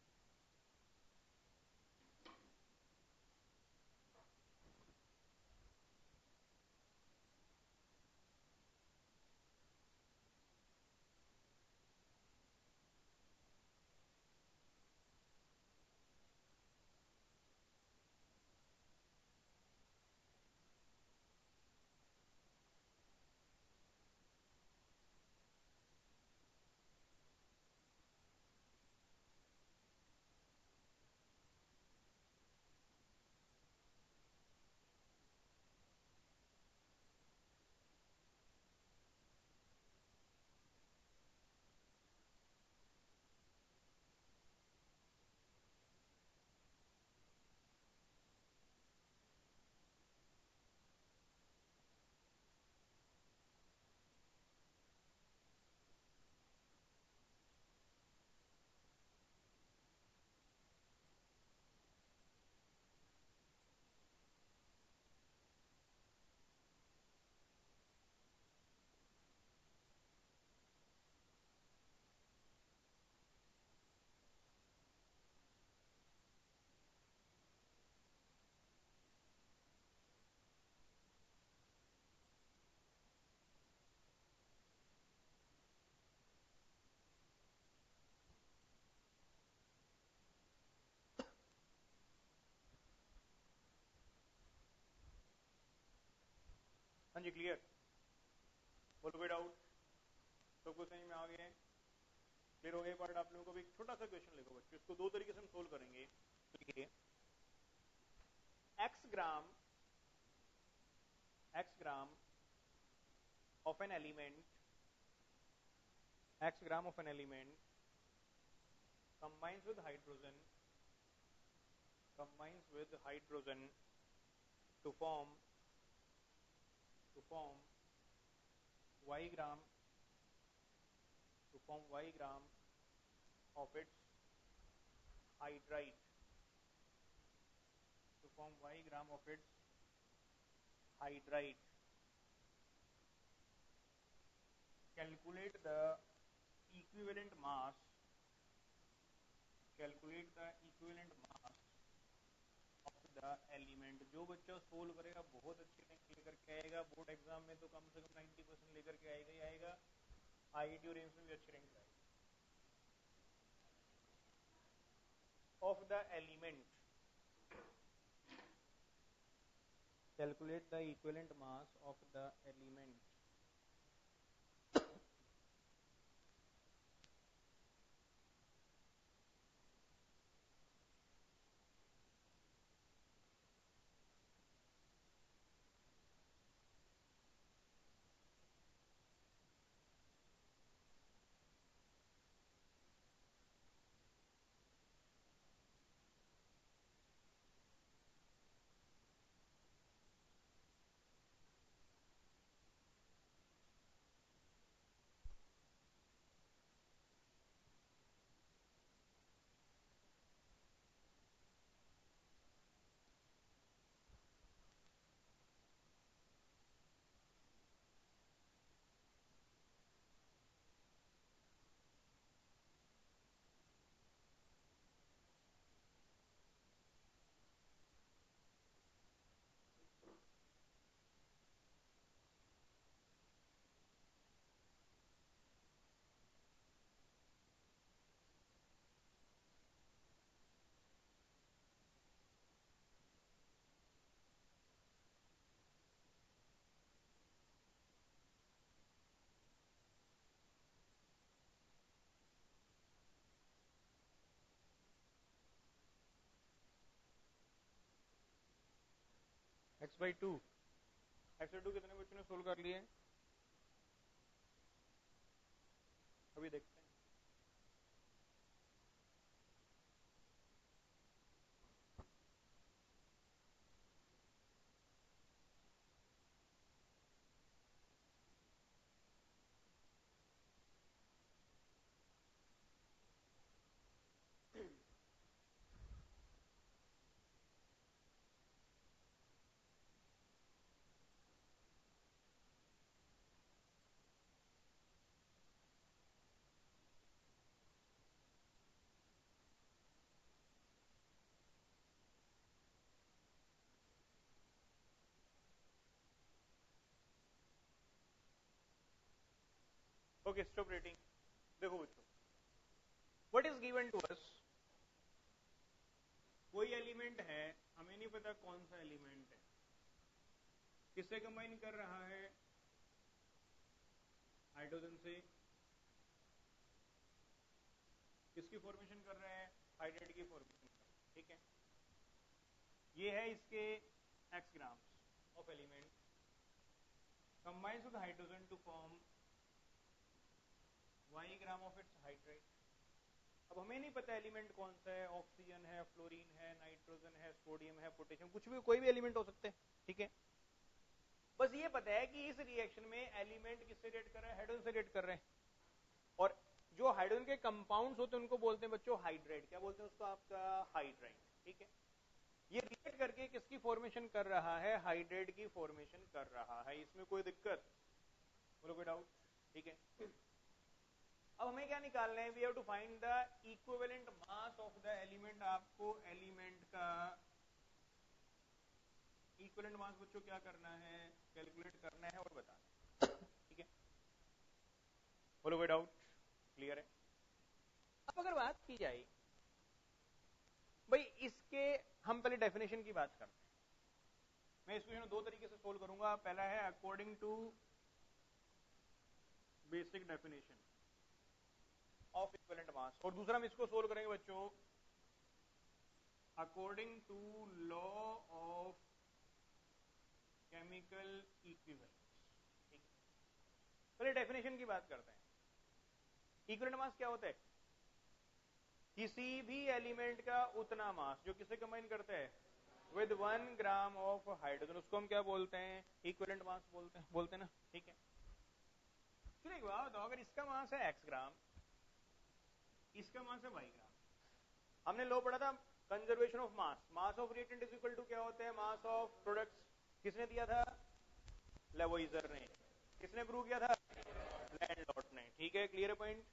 जी क्लियर? बोलो कोई डाउट? सबको समझ में आ गया? क्लियर हो गया पार्ट आप लोगों को? भी छोटा सा क्वेश्चन लिखो बच्चों, इसको दो तरीके से हम सोल्व करेंगे। लिखिए x gram of an element, x gram of an element combines with hydrogen to form y gram of its hydride, calculate the equivalent mass of the element। जो बच्चा सोल्व करेगा बहुत अच्छे रैंक लेकर के आएगा, बोर्ड एग्जाम में तो कम से कम 90% लेकर के आएगा ही आएगा, आईआईटी और एम्स में भी अच्छे रैंक लाएगा। Of the element, calculate the equivalent mass of the element. x/2 कितने बच्चों ने सोल्व कर लिए? अभी देखते हैं। Okay stop rating. देखो बच्चों, what is given to us, कोई एलिमेंट है, हमें नहीं पता कौन सा एलिमेंट है, किससे कंबाइन कर रहा है? हाइड्रोजन से। किसकी फॉर्मेशन कर रहा है? हाइड्राइड की फॉर्मेशन कर रहा है, ठीक है। ये है इसके x grams of element, combines with hydrogen to form y gram of its hydride. अब हमें नहीं पता एलिमेंट कौन सा है, ऑक्सीजन है, फ्लोरीन है, नाइट्रोजन है, सोडियम है, पोटेशियम, कुछ भी, कोई भी एलिमेंट हो सकते हैं, ठीक है। बस ये पता है कि इस रिएक्शन में एलिमेंट किससे रिएक्ट कर रहा है? हाइड्रोजन से रिएक्ट कर रहे हैं। और जो हाइड्रोजन के कंपाउंड्स होते हैं उनको बोलते हैं बच्चों हाइड्राइड। क्या बोलते हैं उसको? आपका हाइड्राइड, ठीक है। ये रिएक्ट करके किसकी फॉर्मेशन कर रहा है? हाइड्राइड की फॉर्मेशन कर रहा है। इसमें कोई दिक्कत? बोलो कोई डाउट? ठीक है। अब हमें क्या निकालना है? We have to find the equivalent mass of the element. आपको एलिमेंट का इक्विवेलेंट मास बच्चों क्या करना है? कैलकुलेट करना है और बताना है, ठीक है। बोलो कोई डाउट? क्लियर है? अब अगर बात की जाए भाई इसके, हम पहले डेफिनेशन की बात करते हैं। मैं इसको दो तरीके से सोल्व करूंगा। पहला है according to basic definition of equivalent mass, और दूसरा हम इसको सोल्व करेंगे बच्चों according to law of chemical equivalence. ठीक है, पहले डेफिनेशन की बात करते हैं। इक्विवेलेंट मास क्या होता है? किसी भी एलिमेंट का उतना मास जो किसे कंबाइन करता है विद 1 ग्राम ऑफ हाइड्रोजन, उसको हम क्या बोलते हैं? इक्विवेलेंट मास बोलते हैं ना। ठीक है, फिर एक बात, अगर इसका मास है x ग्राम, इसका मास है y ग्राम, हमने लॉ पढ़ा था conservation of mass, mass of reactant is equal to क्या होता है? Mass of products. किसने दिया था? लेवोइजर ने। किसने प्रूव किया था? लैंडलॉर्ड ने। ठीक है, क्लियर है पॉइंट?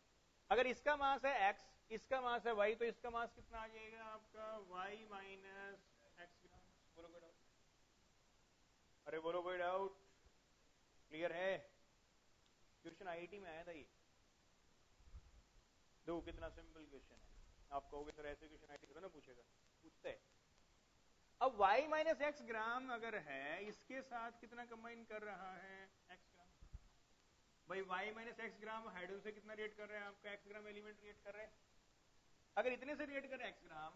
अगर इसका मास है x, इसका मास है y, तो इसका मास कितना आ जाएगा आपका? y माइनस x ग्राम। बोलो कोई डाउट? अरे बोलो कोई डाउट? क्लियर है? क्वेश्चन आईआईटी में आया था ये। देखो कितना सिंपल क्वेश्चन है। आप कहोगे सर ऐसे क्वेश्चन आईआईटी ना पूछेगा, पूछते है। अब y माइनस एक्स ग्राम अगर है, इसके साथ कितना कंबाइन कर रहा है? x ग्राम। भाई y minus x gram hydrogen से कितना रिएक्ट कर रहे हैं? आपका x ग्राम एलिमेंट रिएक्ट कर रहे हैं। अगर इतने से रिएक्ट कर रहे हैं x ग्राम,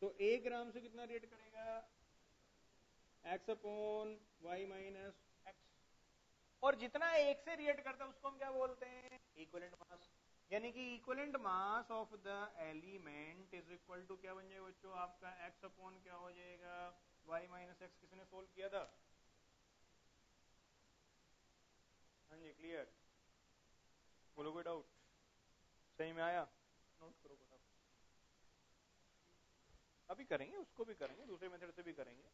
तो 1 ग्राम से कितना रिएक्ट करेगा? x upon y minus x. और जितना एक से रिएक्ट करता है उसको हम क्या बोलते हैं? Equivalent mass. यानी कि equivalent mass of the element is equal to क्या बन जाएगा बच्चों? आपका x अपॉन क्या हो जाएगा? y minus x. किसने सोल्व किया था? हाँ जी, क्लियर? बोलो कोई डाउट? सही में आया? नोट करो फटाफट। अभी करेंगे, उसको भी करेंगे, दूसरे मेथड से भी करेंगे।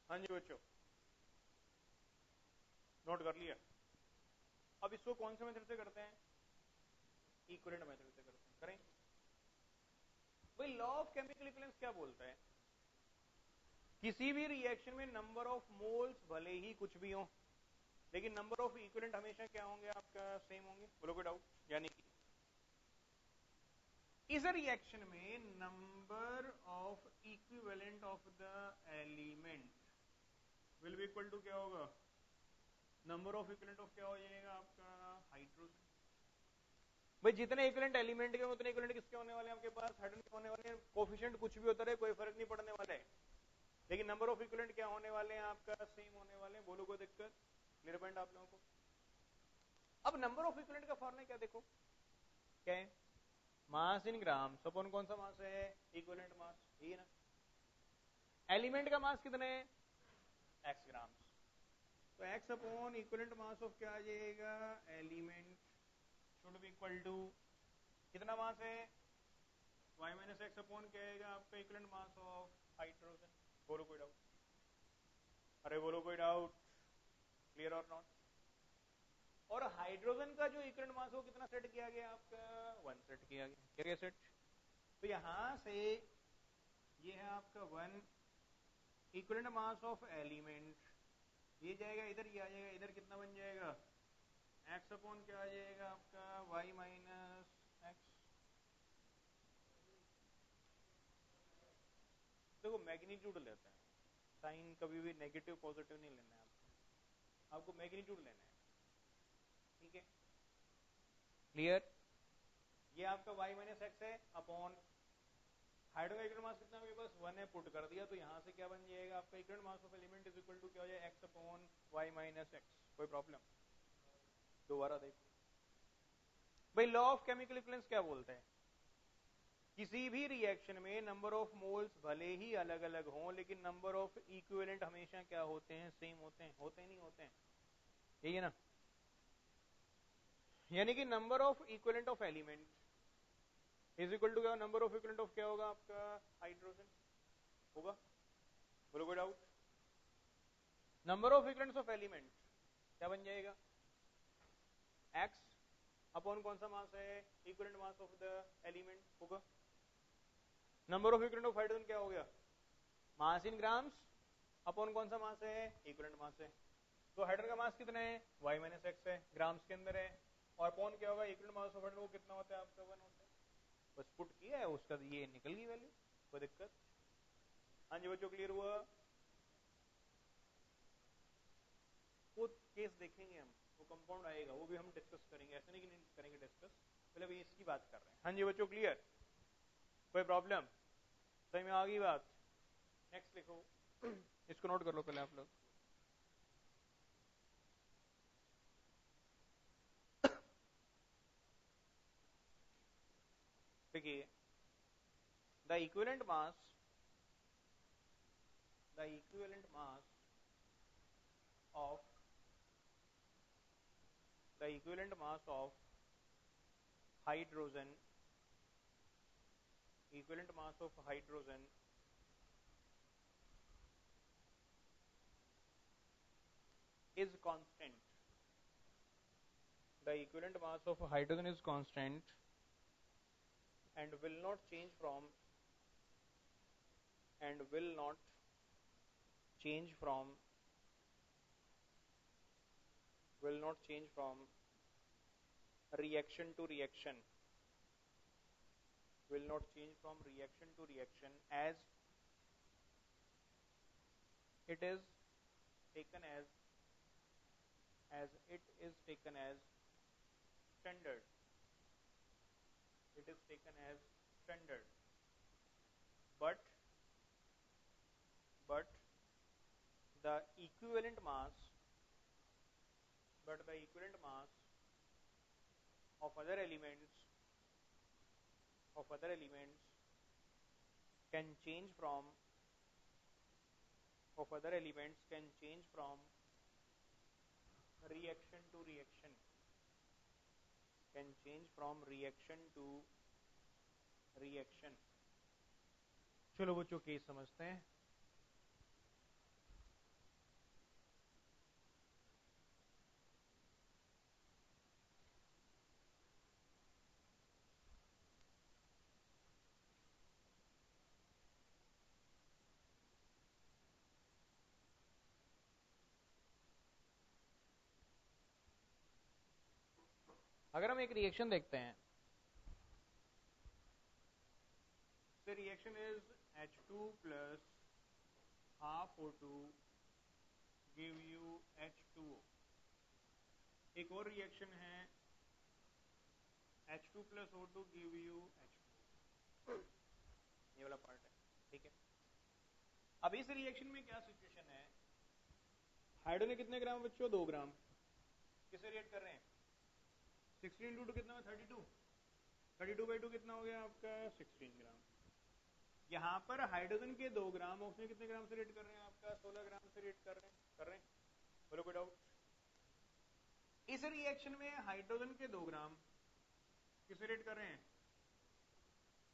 हाँ जी बच्चों, नोट कर लिया? अब इसको कौन से मेथड से करते हैं? इक्विवेलेंट मेथड से करते हैं। करें भाई, लॉ ऑफ केमिकल इक्विवेलेंस क्या बोलता है? किसी भी रिएक्शन में नंबर ऑफ मोल्स भले ही कुछ भी हो, लेकिन नंबर ऑफ इक्विवेलेंट हमेशा क्या होंगे? आपका सेम होंगे। बोलो कोई डाउट? यानी कि इस रिएक्शन में number of equivalent of the element will be equal to क्या होगा? नंबर ऑफ इक्विवेलेंट ऑफ क्या हो जाएगा? आपका हाइड्रोजन। भाई जितने इक्विवेलेंट एलिमेंट के उतने इक्विवेलेंट किसके होने वाले हैं आपके पास? हाइड्रोजन के होने वाले हैं। कोफिशिएंट कुछ भी होता रहे, कोई फर्क नहीं पड़ने वाला है, लेकिन नंबर ऑफ इक्विवेलेंट क्या होने वाले हैं? आपका सेम होने वाले हैं। बोलो कोई दिक्कत? क्लियर पॉइंट आप लोगों को? अब नंबर ऑफ इक्विवेलेंट का फॉर्मूला क्या देखो, क्या है? मास इन ग्राम अपॉन कौन सा मास है? इक्विवेलेंट मास, यही है ना? एलिमेंट का मास कितने है? x gram. तो x upon equivalent mass of क्या आ जाएगा? Element should be equal to कितना मास है? y माइनस एक्स अपॉन क्या आएगा? आपका इक्विवेलेंट मास ऑफ हाइड्रोजन। बोलो कोई डाउट? अरे बोलो कोई डाउट? क्लियर और नॉट? और हाइड्रोजन का जो इक्विवेलेंट मास हो कितना सेट किया गया? आपका 1 सेट किया गया। क्या गया सेट? तो यहां से ये है आपका 1 इक्विवेलेंट मास ऑफ एलिमेंट, ये जाएगा इधर, ये आ जाएगा इधर, कितना बन जाएगा? एक्स अपॉन क्या आ जाएगा आपका वाई माइनस एक्स। देखो मैग्नीट्यूड लेते हैं, साइन कभी भी नेगेटिव पॉजिटिव नहीं लेना है आपको मैग्नीट्यूड लेना है, ठीक है क्लियर। ये आपका y माइनस एक्स है अपॉन हाइड्रोजन का इक्विवेलेंट मास कितना है, बस 1 है, पुट कर दिया तो यहां से क्या बन जाएगा आपका equivalent mass of element is equal to क्या हो जाएगा x upon y minus x. कोई प्रॉब्लम? दोबारा देखो भाई, लॉ ऑफ केमिकल इक्विवेलेंस क्या बोलते हैं, किसी भी रिएक्शन में नंबर ऑफ मोल्स भले ही अलग अलग हों लेकिन नंबर ऑफ इक्विवेलेंट हमेशा क्या होते हैं, सेम होते हैं, नहीं होते हैं, यही है ना। यानी कि number of equivalent of element is equal to क्या, नंबर ऑफ इक्विवेलेंट ऑफ क्या होगा आपका हाइड्रोजन होगा। बोलो कोई doubt? Number of equivalents of element क्या बन जाएगा, x अपॉन कौन सा मास है, equivalent mass of the element होगा। Number of equivalent of hydrogen क्या हो गया, मास इन ग्राम्स अपॉन कौन सा मास है, इक्विवेलेंट मास है। तो हाइड्रोजन का मास कितना है, y माइनस एक्स है, ग्राम्स के अंदर है, और अपॉन क्या होगा, इक्विवेलेंट मास ऑफ हाइड्रोजन वो कितना होता है आपका 1 होता है। बस पुट किया है उसका, ये निकल गई वैल्यू, कोई दिक्कत? हाँ जी बच्चों क्लियर हुआ? वो केस देखेंगे हम, वो कंपाउंड आएगा, वो भी हम डिस्कस करेंगे, ऐसा नहीं कि नहीं करेंगे डिस्कस, पहले अभी इसकी बात कर रहे हैं। हाँ जी बच्चों क्लियर? कोई प्रॉब्लम? सही में आ गई बात? नेक्स्ट लिखो, इसको नोट कर लो पहले आप लोग। देखिए, the equivalent mass of the equivalent mass of hydrogen is constant. The equivalent mass of hydrogen is constant and will not change from change from will not change from reaction to reaction will not change from reaction to reaction as it is taken as it is taken as standard. It is taken as standard. But the equivalent mass of other elements can change from reaction to reaction चलो बच्चों केस समझते हैं। अगर हम एक रिएक्शन देखते हैं, the reaction is H2 plus half O2 give you H2O। एक और रिएक्शन है H2 plus O2 give you H2O, ये वाला पार्ट है, ठीक है। अब इस रिएक्शन में क्या सिचुएशन है, हाइड्रोजन कितने ग्राम बच्चों, 2 ग्राम, किसे रिएक्ट कर रहे हैं, 16 इंटू 2 कितना है, 32, 32/2 कितना हो गया आपका 16 ग्राम। यहाँ पर हाइड्रोजन के 2 ग्राम, ऑक्सीजन कितने ग्राम से रिएक्ट कर रहे हैं आपका 16 ग्राम से रिएक्ट कर रहे हैं। बोलो कोई डाउट? इस रिएक्शन में हाइड्रोजन के 2 ग्राम किसे रिएक्ट कर रहे हैं,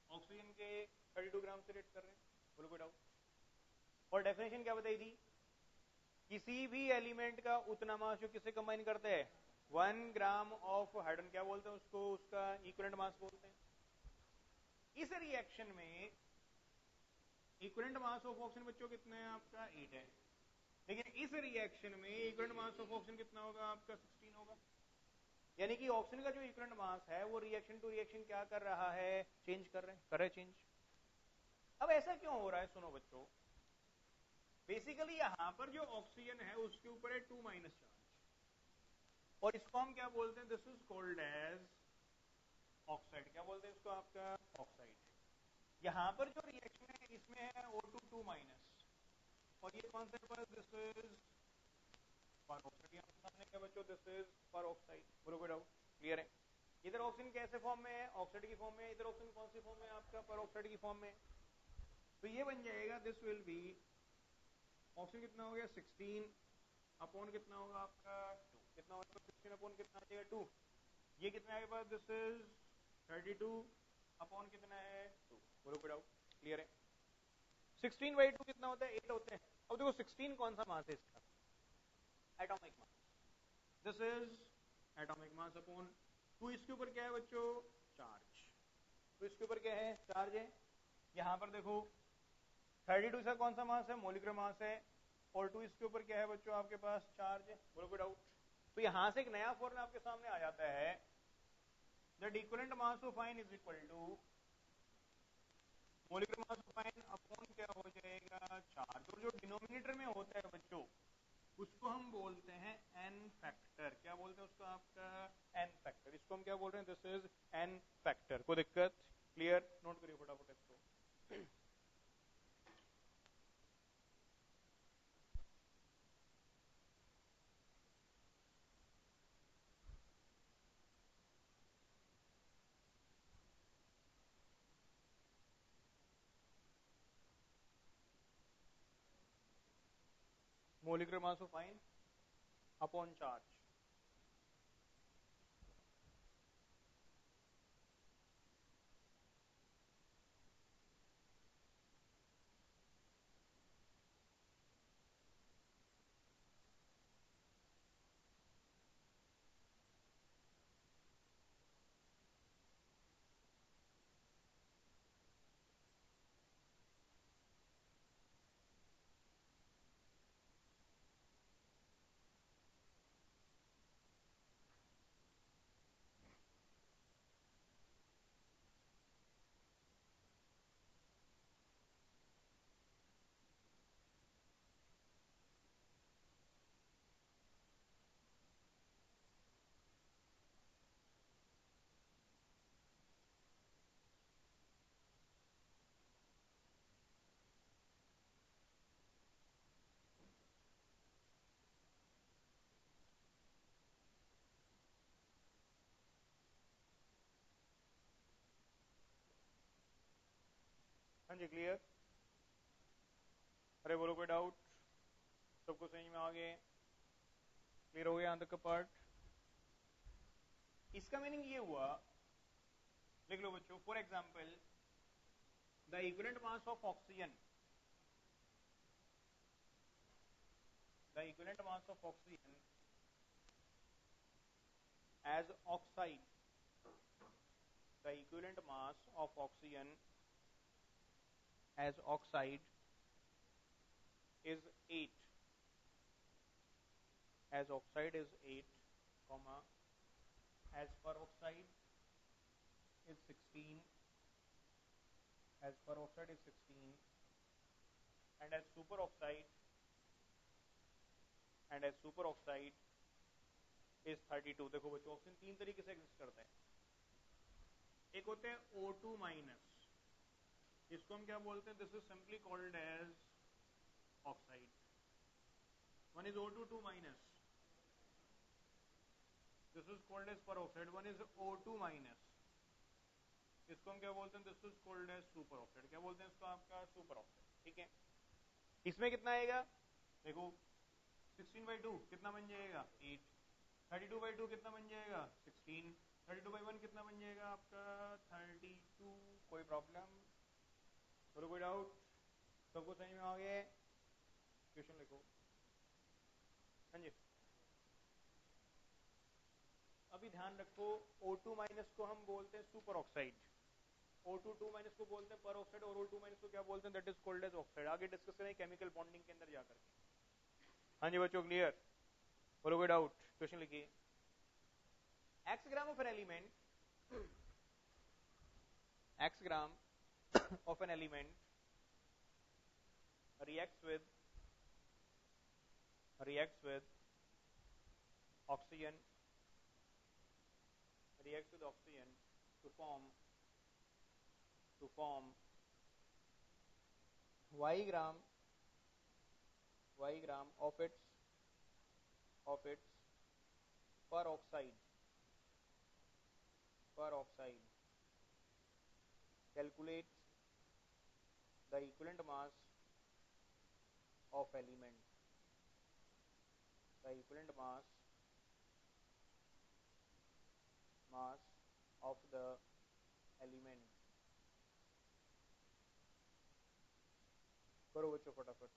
ऑक्सीजन के 32 ग्राम से रिएक्ट कर रहे हैं। बोलो कोई डाउट? और डेफिनेशन क्या बताई थी, किसी भी एलिमेंट का उतना मास जो किसे कंबाइन करते हैं, 1 ग्राम ऑफ हाइड्रोजन, क्या बोलते हैं उसको, उसका इक्विवेलेंट मास बोलते हैं। इस रिएक्शन में इक्विवेलेंट मास ऑफ ऑक्सीजन बच्चों कितना है आपका 8 है, लेकिन इस रिएक्शन में इक्विवेलेंट मास ऑफ ऑक्सीजन कितना होगा आपका 16 होगा। यानी कि ऑक्सीजन का जो इक्विवेलेंट मास है वो रिएक्शन टू रिएक्शन क्या कर रहा है, चेंज कर रहे चेंज। अब ऐसा क्यों हो रहा है, सुनो बच्चों, बेसिकली यहां पर जो ऑक्सीजन है उसके ऊपर है 2 माइनस चार्ज और इसको हम क्या बोलते हैं, this is called as oxide. क्या बोलते हैं इसको, आपका ऑक्साइड। यहां पर जो रिएक्शन है इसमें है O2 2 माइनस और ये कौन सा है, दिस इज परऑक्साइड। यहां सामने क्या बच्चों, दिस इज परऑक्साइड। बोलो कोई डाउट, क्लियर है। इधर ऑक्सीजन कैसे फॉर्म में है, ऑक्साइड की फॉर्म में, इधर ऑक्सीजन कौन सी फॉर्म में है आपका, परऑक्साइड की फॉर्म में। तो ये बन जाएगा, दिस विल बी, ऑक्सीजन कितना हो गया 16 अपॉन कितना होगा आपका 2, कितना होगा 16 अपॉन कितना आ जाएगा 2, ये कितना है पास, दिस इज 32 अपॉन कितना है 2। बोलो कोई डाउट, क्लियर है। 16/2 कितना होता है, 8 होते हैं। अब देखो 16 कौन सा मास है इसका, atomic mass, this is atomic mass upon 2, इसके ऊपर क्या है बच्चों, चार्ज। तो इसके ऊपर क्या है, चार्ज है। यहां पर देखो 32 इसका कौन सा मास है, मोलिकुलर मास है, और 2 इसके ऊपर क्या है बच्चों, आपके पास चार्ज है। बोलो कोई डाउट। तो यहां से एक नया फॉर्मूला आपके सामने आ जाता है, that equivalent mass of ion is equal to molecular mass of ion upon क्या हो जाएगा, चार्ज। और जो डिनोमिनेटर में होता है बच्चों उसको हम बोलते हैं एन फैक्टर। क्या बोलते हैं उसको, आपका एन फैक्टर। इसको हम क्या बोल रहे हैं, दिस इज एन फैक्टर। कोई दिक्कत, क्लियर, नोट करिए फटाफट इसको। Molecular mass of ion upon charge. हाँ जी, क्लियर। अरे बोलो कोई डाउट, सबको समझ में आ गए, क्लियर हो गया यहाँ तक का पार्ट। इसका मीनिंग ये हुआ, देख लो बच्चों, for example the equivalent mass of oxygen, the equivalent mass of oxygen as oxide, the equivalent mass of oxygen as oxide is 8, as oxide is 8, comma, as peroxide is 16, as peroxide is 16, and as superoxide, and as superoxide is 32। देखो बच्चों, ऑक्सीजन तीन तरीके से एग्जिस्ट करता है। एक होते हैं O2 माइनस, इसको हम क्या बोलते हैं, this is simply called as oxide. One is O2 2 minus, this is called as peroxide। One is O2 minus, इसको हम क्या बोलते हैं, this is called as super oxide. क्या बोलते हैं इसको, आपका सुपर ऑक्साइड। ठीक है, इसमें कितना आएगा, देखो 16/2 कितना बन जाएगा 8, 32/2 कितना बन जाएगा 16, 32/1 कितना बन जाएगा आपका 32। कोई प्रॉब्लम, बोलो कोई डाउट, सबको समझ में आ गया, क्वेश्चन लिखो। हाँ जी, अभी ध्यान रखो, O2 माइनस को हम बोलते हैं सुपर ऑक्साइड, O2 2 माइनस को बोलते हैं पर ऑक्साइड, और O2 माइनस को क्या बोलते हैं, that is called as oxide. आगे डिस्कस करें केमिकल बॉन्डिंग के अंदर जाकर के। हाँ जी बच्चों, क्लियर, बोलो कोई डाउट, क्वेश्चन लिखिए। x gram of an element x gram of an element reacts with oxygen to form y gram of its peroxide. Calculate the equivalent mass of element. Mass of the element. करो बच्चों फटाफट.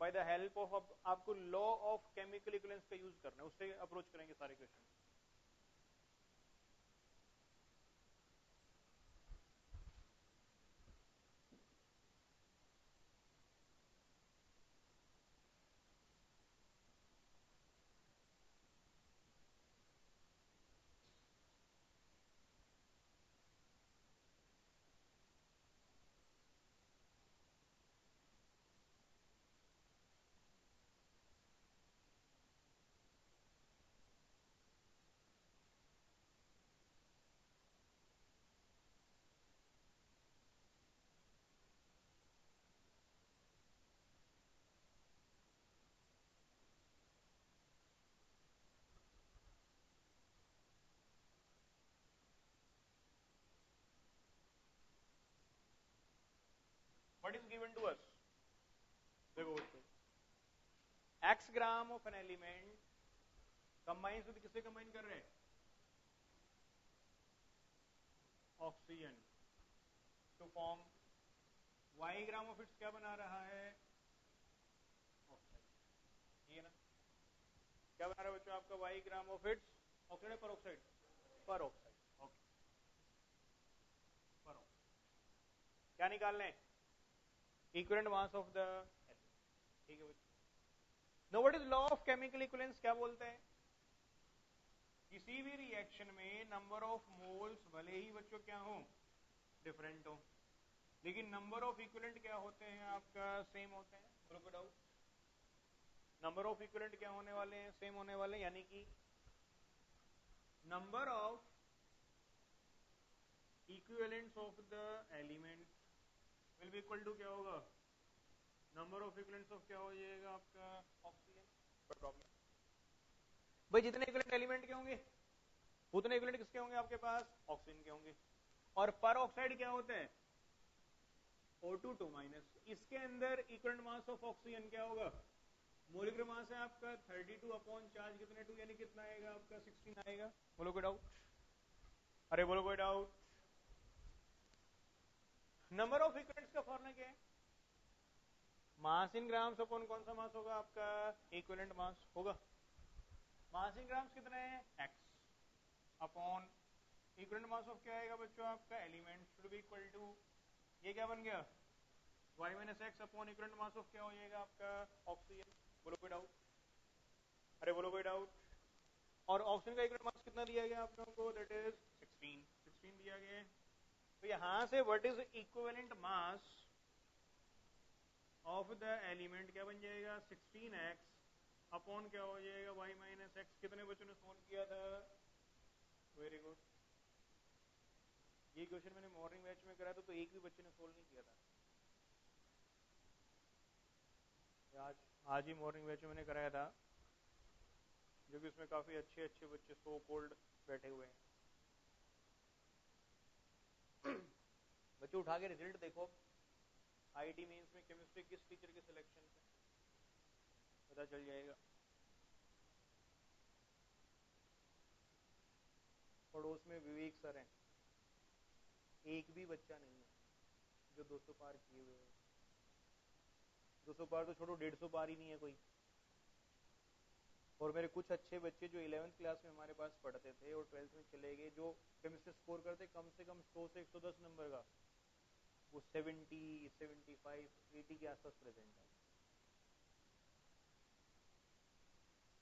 बाय द हेल्प ऑफ आपको लॉ ऑफ केमिकल इक्विवेलेंस का यूज करना है, उससे अप्रोच करेंगे सारे question. What is given to us? देखो बच्चों, x gram of an element combines with किससे कंबाइन कर रहे हैं? Oxygen to form y gram of its क्या बना रहा है? ऑक्साइड. ये ना क्या बना रहा है बच्चों आपका y gram of it's? Oxide है पेरोक्साइड? पेरोक्साइड. Okay, peroxide. क्या निकालना है? Equivalent mass of the element. ठीक है बच्चों. Now what is law of chemical equivalence? क्या बोलते हैं? किसी भी रिएक्शन में नंबर ऑफ मोल्स भले ही बच्चों क्या हो, डिफरेंट हो, लेकिन नंबर ऑफ इक्विवेलेंट क्या होते हैं आपका? सेम होते हैं. बोलो कोई डाउट? नंबर ऑफ इक्विवेलेंट क्या होने वाले हैं? सेम होने वाले हैं. यानी कि number of equivalents of the element will be equal to क्या होगा? नंबर ऑफ इक्विवेलेंट्स ऑफ क्या हो जाएगा आपका? ऑक्सीजन. कोई प्रॉब्लम? भाई जितने इक्विवेलेंट एलिमेंट के होंगे उतने इक्विवेलेंट किसके होंगे आपके पास? ऑक्सीजन के होंगे. और पर ऑक्साइड क्या होते हैं? O2 2 minus. इसके अंदर इक्विवेलेंट मास ऑफ ऑक्सीजन क्या होगा? मोलिकुलर मास है आपका 32 अपॉन चार्ज कितने 2, यानी कितना आएगा आपका? 16 आएगा. बोलो कोई डाउट? अरे बोलो कोई डाउट? नंबर ऑफ इक्विवेलेंट्स का फॉर्मूला क्या है? मास इन ग्राम्स अपॉन कौन सा मास होगा आपका? इक्विवेलेंट मास होगा. मास इन ग्राम्स कितने हैं? x upon equivalent mass of क्या आएगा बच्चों आपका? Element should be equal to, ये क्या बन गया? y minus x upon equivalent mass of क्या हो जाएगा आपका? ऑक्सीजन. बोलो कोई डाउट? अरे बोलो कोई डाउट? और ऑक्सीजन का इक्विवेलेंट मास कितना दिया गया आप लोगों को? दैट इज 16 दिया गया है. तो यहां से what is equivalent mass of the element क्या बन जाएगा? 16x अपॉन क्या हो जाएगा y माइनस एक्स। कितने बच्चों ने सोल्व किया था? Very good. ये क्वेश्चन मैंने मॉर्निंग बैच में करा था तो एक भी बच्चे ने सोल्व नहीं किया था। आज आज ही मॉर्निंग बैच में मैंने कराया था, जो कि उसमें काफी अच्छे अच्छे बच्चे सो कोल्ड बैठे हुए हैं। बच्चे उठा के रिजल्ट देखो, आईटी मेंस में केमिस्ट्री किस टीचर के सिलेक्शन पे, पता चल जाएगा। पड़ोस में विवेक सर हैं, एक भी बच्चा नहीं है जो 200 पार किए हुए हैं। 200 पार तो छोड़ो, 150 पार ही नहीं है कोई। और मेरे कुछ अच्छे बच्चे जो 11th क्लास में हमारे पास पढ़ते थे और 12th में चले गए, जो केमिस्ट्री स्कोर करते कम से कम 100 से 110 नंबर का, वो 70, 75, 80 के आसपास प्रेजेंट है।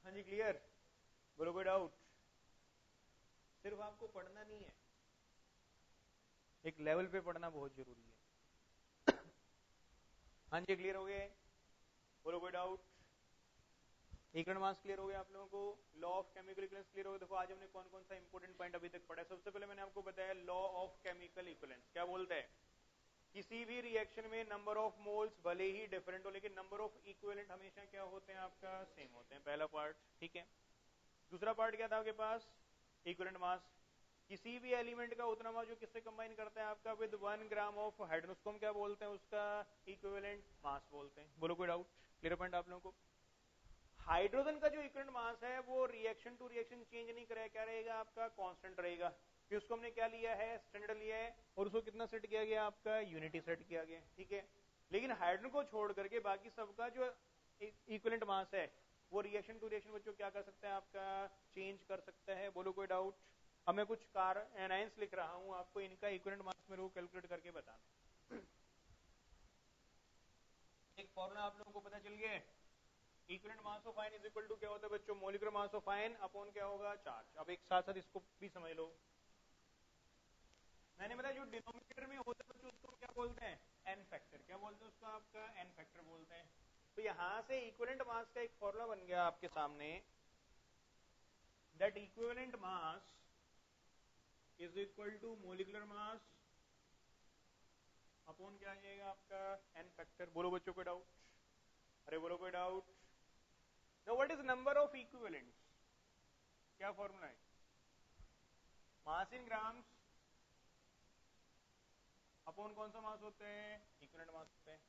हाँ जी, क्लियर? बोलो कोई डाउट? सिर्फ आपको पढ़ना नहीं है, एक लेवल पे पढ़ना बहुत जरूरी है। हाँ जी, क्लियर हो गए? बोलो कोई डाउट? इक्विवेलेंट मास क्लियर हो गया आप लोगों को? Law of chemical equivalence clear हो गया? देखो आज हमने कौन कौन सा इंपॉर्टेंट पॉइंट अभी तक पढ़ा है। सबसे पहले मैंने आपको बताया लॉ ऑफ केमिकल इक्विवेलेंस क्या बोलता है। किसी भी रिएक्शन में नंबर ऑफ मोल्स भले ही डिफरेंट हो, लेकिन नंबर ऑफ इक्विवेलेंट हमेशा क्या होते हैं आपका? सेम होते हैं। पहला पार्ट ठीक है। दूसरा पार्ट क्या था आपके पास? Equivalent mass. किसी भी एलिमेंट का उतना मास जो किससे कंबाइन करता है आपका? विद 1 ग्राम ऑफ हाइड्रोजन, उसको हम क्या बोलते हैं? उसका इक्विवेलेंट मास बोलते हैं। बोलो कोई डाउट? क्लियर पॉइंट आप लोगों को? हाइड्रोजन का जो इक्विवेलेंट मास है वो रिएक्शन टू रिएक्शन चेंज नहीं करेगा, क्या रहेगा आपका? कांस्टेंट रहेगा। फिर उसको हमने क्या लिया है? स्टैंडर्ड लिया है, और उसको कितना सेट किया गया आपका? यूनिटी सेट किया गया, ठीक है। लेकिन हाइड्रोजन को छोड़ करके बाकी सबका जो इक्विवेलेंट मास है वो रिएक्शन टू रिएक्शन बच्चों क्या कर सकता है आपका? चेंज कर सकता है। बोलो कोई डाउट? अब मैं कुछ एनाइंस लिख रहा हूं आपको, इनका इक्विवेलेंट मास मेरे को कैलकुलेट करके बताना। एक फॉर्मूला आप लोगों को पता चल गया है। Equivalent mass of ion is equal to क्या होता है बच्चों? Molecular mass of ion upon क्या होगा? चार्ज। अब एक साथ साथ इसको भी समझ लो। मैंने बताया जो डिनोमिनेटर में होता है बच्चों उसको क्या बोलते हैं? N factor. क्या बोलते हैं उसका? आपका एन फैक्टर बोलते हैं। तो यहां से इक्विवेलेंट मास का एक फॉर्मूला बन गया आपके सामने, that equivalent mass is equal to molecular mass upon क्या आ जाएगा आपका? N factor. बोलो बच्चों कोई डाउट? अरे बोलो कोई doubt? Now what is number of equivalents? क्या फॉर्मूला है? मास इन ग्राम्स अपॉन कौन सा मास होते हैं? इक्विवेलेंट मास होते हैं।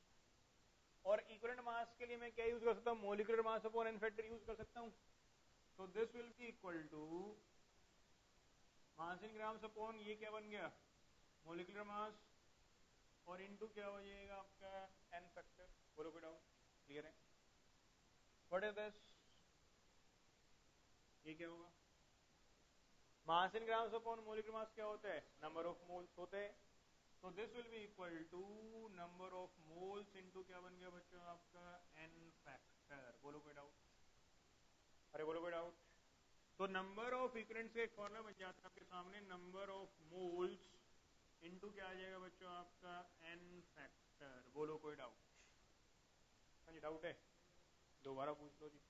और इक्विवेलेंट मास के लिए मैं क्या यूज कर सकता हूं? Molecular mass upon n factor use कर सकता हूं। तो this will be equal to mass in grams upon ये क्या बन गया? मॉलिक्यूलर मास, और इनटू क्या हो जाएगा आपका? N factor. बोलो कोई डाउट? क्लियर है? What is this? ये क्या होगा? Mass in grams upon molecular mass क्या होता है? नंबर ऑफ मोल्स होते हैं। तो this will be equal to number of moles into क्या बन गया बच्चों आपका? N factor. बोलो कोई डाउट? अरे बोलो कोई डाउट? तो नंबर ऑफ इक्विवेलेंट्स का एक फॉर्मूला बन जाता है आपके सामने, नंबर ऑफ मोल्स इनटू क्या आ जाएगा बच्चों आपका? N factor. बोलो कोई डाउट? हाँ जी, डाउट है? दोबारा पूछ लो जी।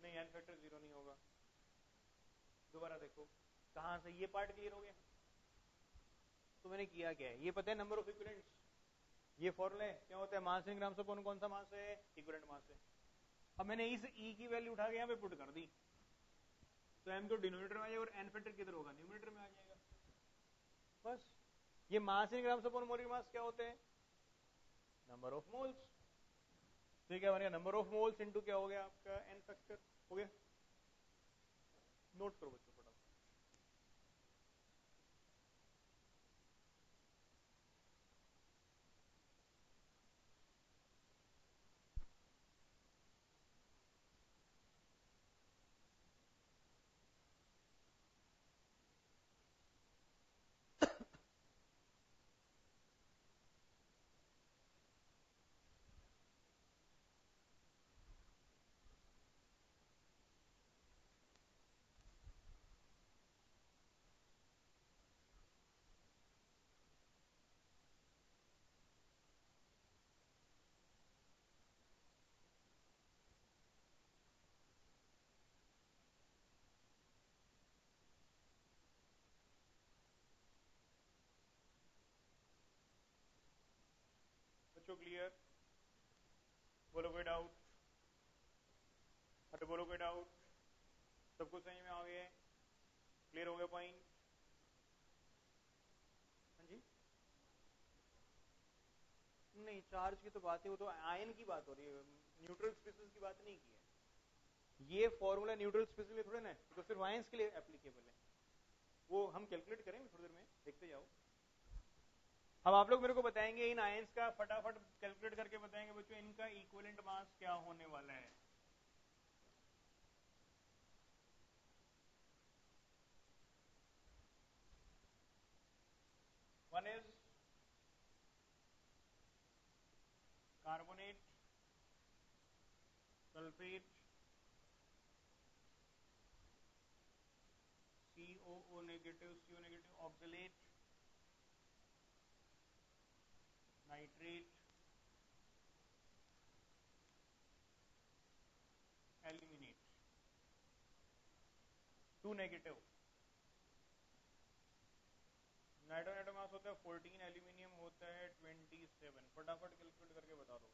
नहीं, एन फैक्टर 0 नहीं होगा। दोबारा देखो, कहां से ये पार्ट क्लियर हो गया? तो मैंने किया क्या है, ये पता है नंबर ऑफ इक्विवेलेंट्स, ये फॉर्मूला है क्या होता है? मास इन ग्राम से कौन सा मास है? इक्विवेलेंट मास है। अब मैंने इस ई की वैल्यू उठा के यहाँ पे पुट कर दी, तो एम तो डिनोमिनेटर में आ जाएगा और एन फैक्टर किधर होगा? न्यूमिनेटर में आ जाएगा। बस। ये मास इन ग्राम से मोलिकुलर मास क्या होते हैं? Number of moles. तो ये क्या बनेगा? नंबर ऑफ मोल्स इनटू क्या हो गया आपका? N factor. हो गया? नोट करो बच्चों फटाफट। बच्चों क्लियर? बोलो कोई डाउट? अरे बोलो कोई डाउट? सबको सही में आ गए? क्लियर हो गया पॉइंट? हाँ जी। नहीं, चार्ज की तो बात है, वो तो आयन की बात हो रही है, न्यूट्रल स्पीसीज की बात नहीं की है। ये फॉर्मूला न्यूट्रल स्पीसीज के थोड़े ना, तो सिर्फ आयंस के लिए एप्लीकेबल है। वो हम कैलकुलेट करेंगे थोड़ी देर में, देखते जाओ। अब आप लोग मेरे को बताएंगे इन आयंस का, फटाफट कैलकुलेट करके बताएंगे बच्चों इनका इक्विवेलेंट मास क्या होने वाला है। One is carbonate, sulphate, COO negative, CO negative, oxalate, nitrate, aluminate, two negative. Nitrogen mass होता है 14, एल्यूमिनियम होता है 27। फटाफट कैलकुलेट करके बता दो।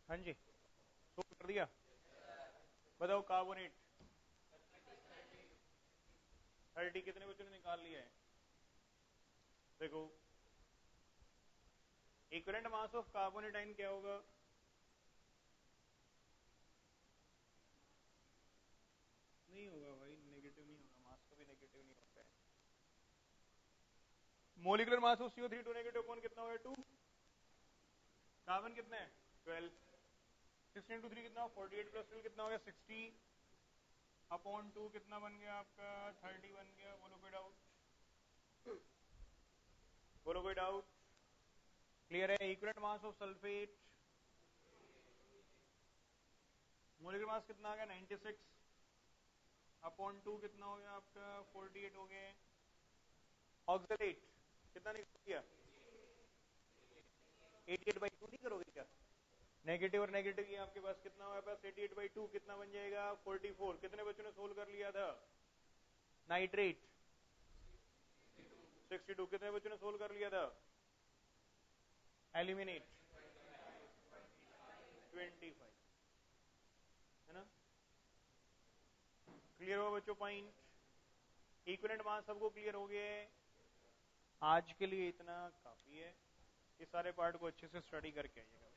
हाँ जी, सोल्व कर दिया। बताओ कार्बोनेट 30, कितने बच्चों ने निकाल लिया है? देखो equivalent mass of carbonate ion क्या होगा? नहीं होगा भाई, नेगेटिव नहीं होगा, मास कभी नेगेटिव नहीं होता है। Molecular mass of CO3 2 negative upon कितना होगा? 2। कार्बन कितना है? 12। 16 इंटू 3 कितना? 48 प्लस 12 कितना हो गया? 60 अपॉन 2 कितना बन गया आपका? 30 बन गया। बोलो कोई डाउट? बोलो कोई डाउट? क्लियर है? Equivalent mass of sulphate, molecular mass कितना आ गया? 96 अपॉन 2 कितना हो गया आपका? 48 हो गए। ऑक्सलेट कितना निकल गया? 88/2 नहीं करोगे क्या? नेगेटिव और नेगेटिव ये आपके पास कितना हुआ? पास 88/2 कितना बन जाएगा? 44। कितने बच्चों ने सोल्व कर लिया था? नाइट्रेट 62। कितने बच्चों ने सोल्व कर लिया था? एल्यूमिनेट 25, है ना? क्लियर हुआ बच्चों पॉइंट? इक्विवेलेंट मास सबको क्लियर हो गए? आज के लिए इतना काफी है। इस सारे पार्ट को अच्छे से स्टडी करके आइएगा।